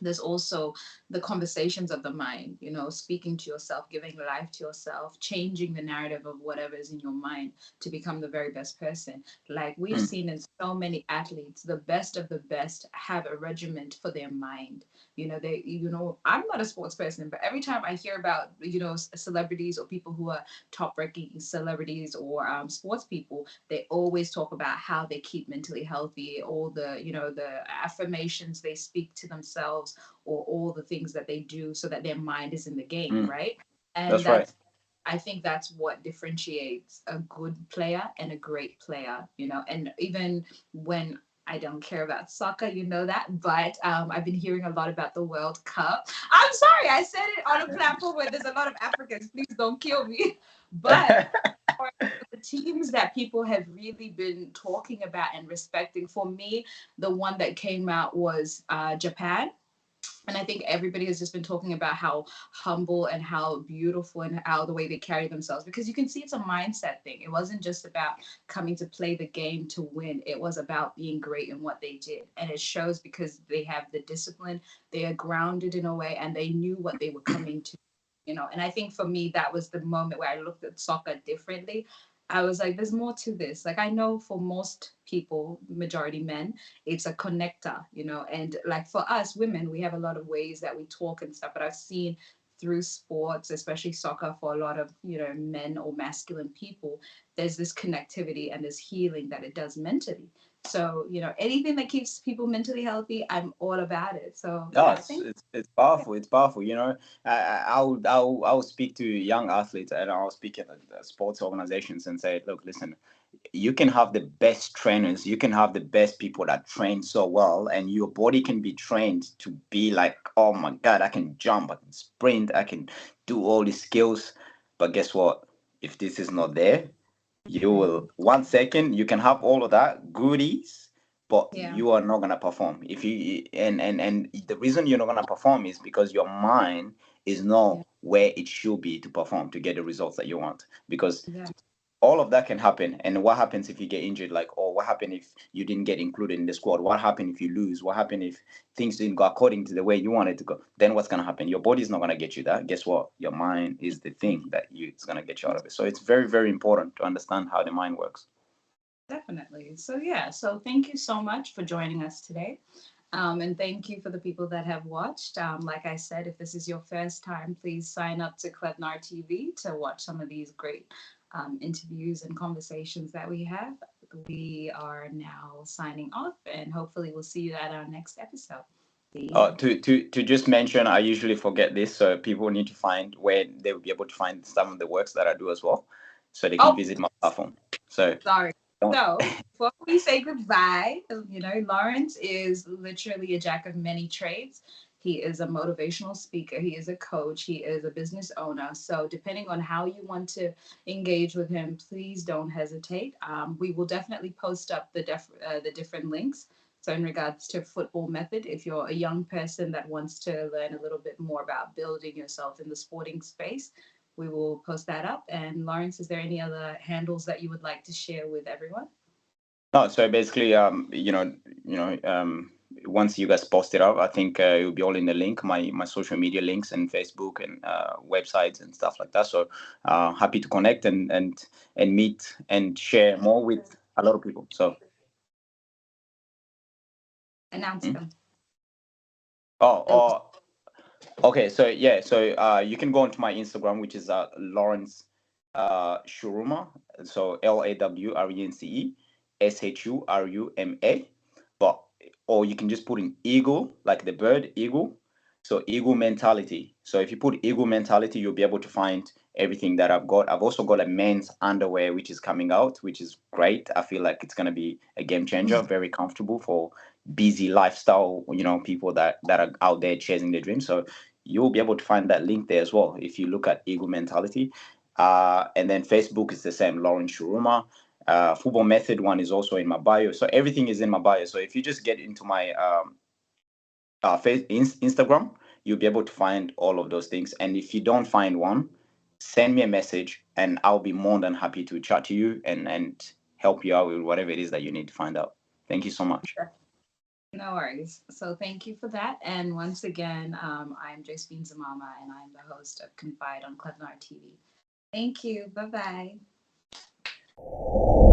there's also the conversations of the mind, speaking to yourself, giving life to yourself, changing the narrative of whatever is in your mind to become the very best person. Like we've Mm, seen in so many athletes, the best of the best have a regiment for their mind. I'm not a sports person, but every time I hear about, celebrities or people who are top ranking celebrities or sports people, they always talk about how they keep mentally healthy, all the affirmations they speak to themselves or all the things that they do so that their mind is in the game, mm, right? And that's right. I think that's what differentiates a good player and a great player, and even when I don't care about soccer, that, but I've been hearing a lot about the World Cup. I'm sorry, I said it on a platform where there's a lot of Africans. Please don't kill me. But for the teams that people have really been talking about and respecting, for me, the one that came out was Japan. And I think everybody has just been talking about how humble and how beautiful and how the way they carry themselves because you can see it's a mindset thing. It wasn't just about coming to play the game to win, it was about being great in what they did. And it shows because they have the discipline, they are grounded in a way, and they knew what they were coming to. And I think for me, that was the moment where I looked at soccer differently. I was like, there's more to this. Like, I know for most people, majority men, it's a connector, and like for us women, we have a lot of ways that we talk and stuff, but I've seen through sports, especially soccer, for a lot of, men or masculine people, there's this connectivity and this healing that it does mentally. So, anything that keeps people mentally healthy, I'm all about it. So No, yeah, it's thank it's it's powerful. It's powerful. I will speak to young athletes and I'll speak at the sports organizations and say, look, listen, you can have the best trainers, you can have the best people that train so well, and your body can be trained to be like, oh my God, I can jump, I can sprint, I can do all these skills. But guess what? If this is not there, you you. will 1 second you can have all of that goodies, but Yeah. you are not gonna perform. If you and the reason you're not gonna perform is because your mind is Yeah. not where it should be to perform to get the results that you want. Because Yeah. all of that can happen. And what happens if you get injured? Like, or what happened if you didn't get included in the squad? What happened if you lose? What happened if things didn't go according to the way you wanted to go? Then what's gonna happen? Your body's not gonna get you that. Guess what? Your mind is the thing that you it's gonna get you out of it. So it's very, very important to understand how the mind works. Definitely. So yeah. So thank you so much for joining us today. And thank you for the people that have watched. Like I said, if this is your first time, please sign up to Klebnar TV to watch some of these great interviews and conversations that we have. We are now signing off, and hopefully, we'll see you at our next episode. The end. To just mention, I usually forget this, so people need to find where they will be able to find some of the works that I do as well, so they can Oh, visit my platform. So sorry. don't. So before we say goodbye, Lawrence is literally a jack of many trades. He is a motivational speaker. He is a coach. He is a business owner. So depending on how you want to engage with him, please don't hesitate. We will definitely post up the different links. So in regards to football method, if you're a young person that wants to learn a little bit more about building yourself in the sporting space, we will post that up. And Lawrence, is there any other handles that you would like to share with everyone? No, so basically, once you guys post it up, I think it will be all in the link, my social media links and Facebook and websites and stuff like that. So happy to connect and meet and share more with a lot of people. So. Announce mm. them. Oh, Oh, okay, so yeah, so you can go onto my Instagram, which is Lawrence Shuruma, so LAWRENCE SHURUMA, but or you can just put in eagle, like the bird eagle, so eagle mentality. So if you put eagle mentality, you'll be able to find everything that I've got. I've also got a men's underwear which is coming out, which is great. I feel like it's gonna be a game changer, very comfortable for busy lifestyle, people that are out there chasing their dreams. So you'll be able to find that link there as well if you look at eagle mentality. And then Facebook is the same, Lauren Shuruma. Football method one is also in my bio, so everything is in my bio. So if you just get into my Instagram, you'll be able to find all of those things. And if you don't find one, send me a message and I'll be more than happy to chat to you and help you out with whatever it is that you need to find out. Thank you so much. no worries. So thank you for that. And once again, I'm Josephine Zimama, and I'm the host of Confide on Cleveland TV. Thank you. Bye bye.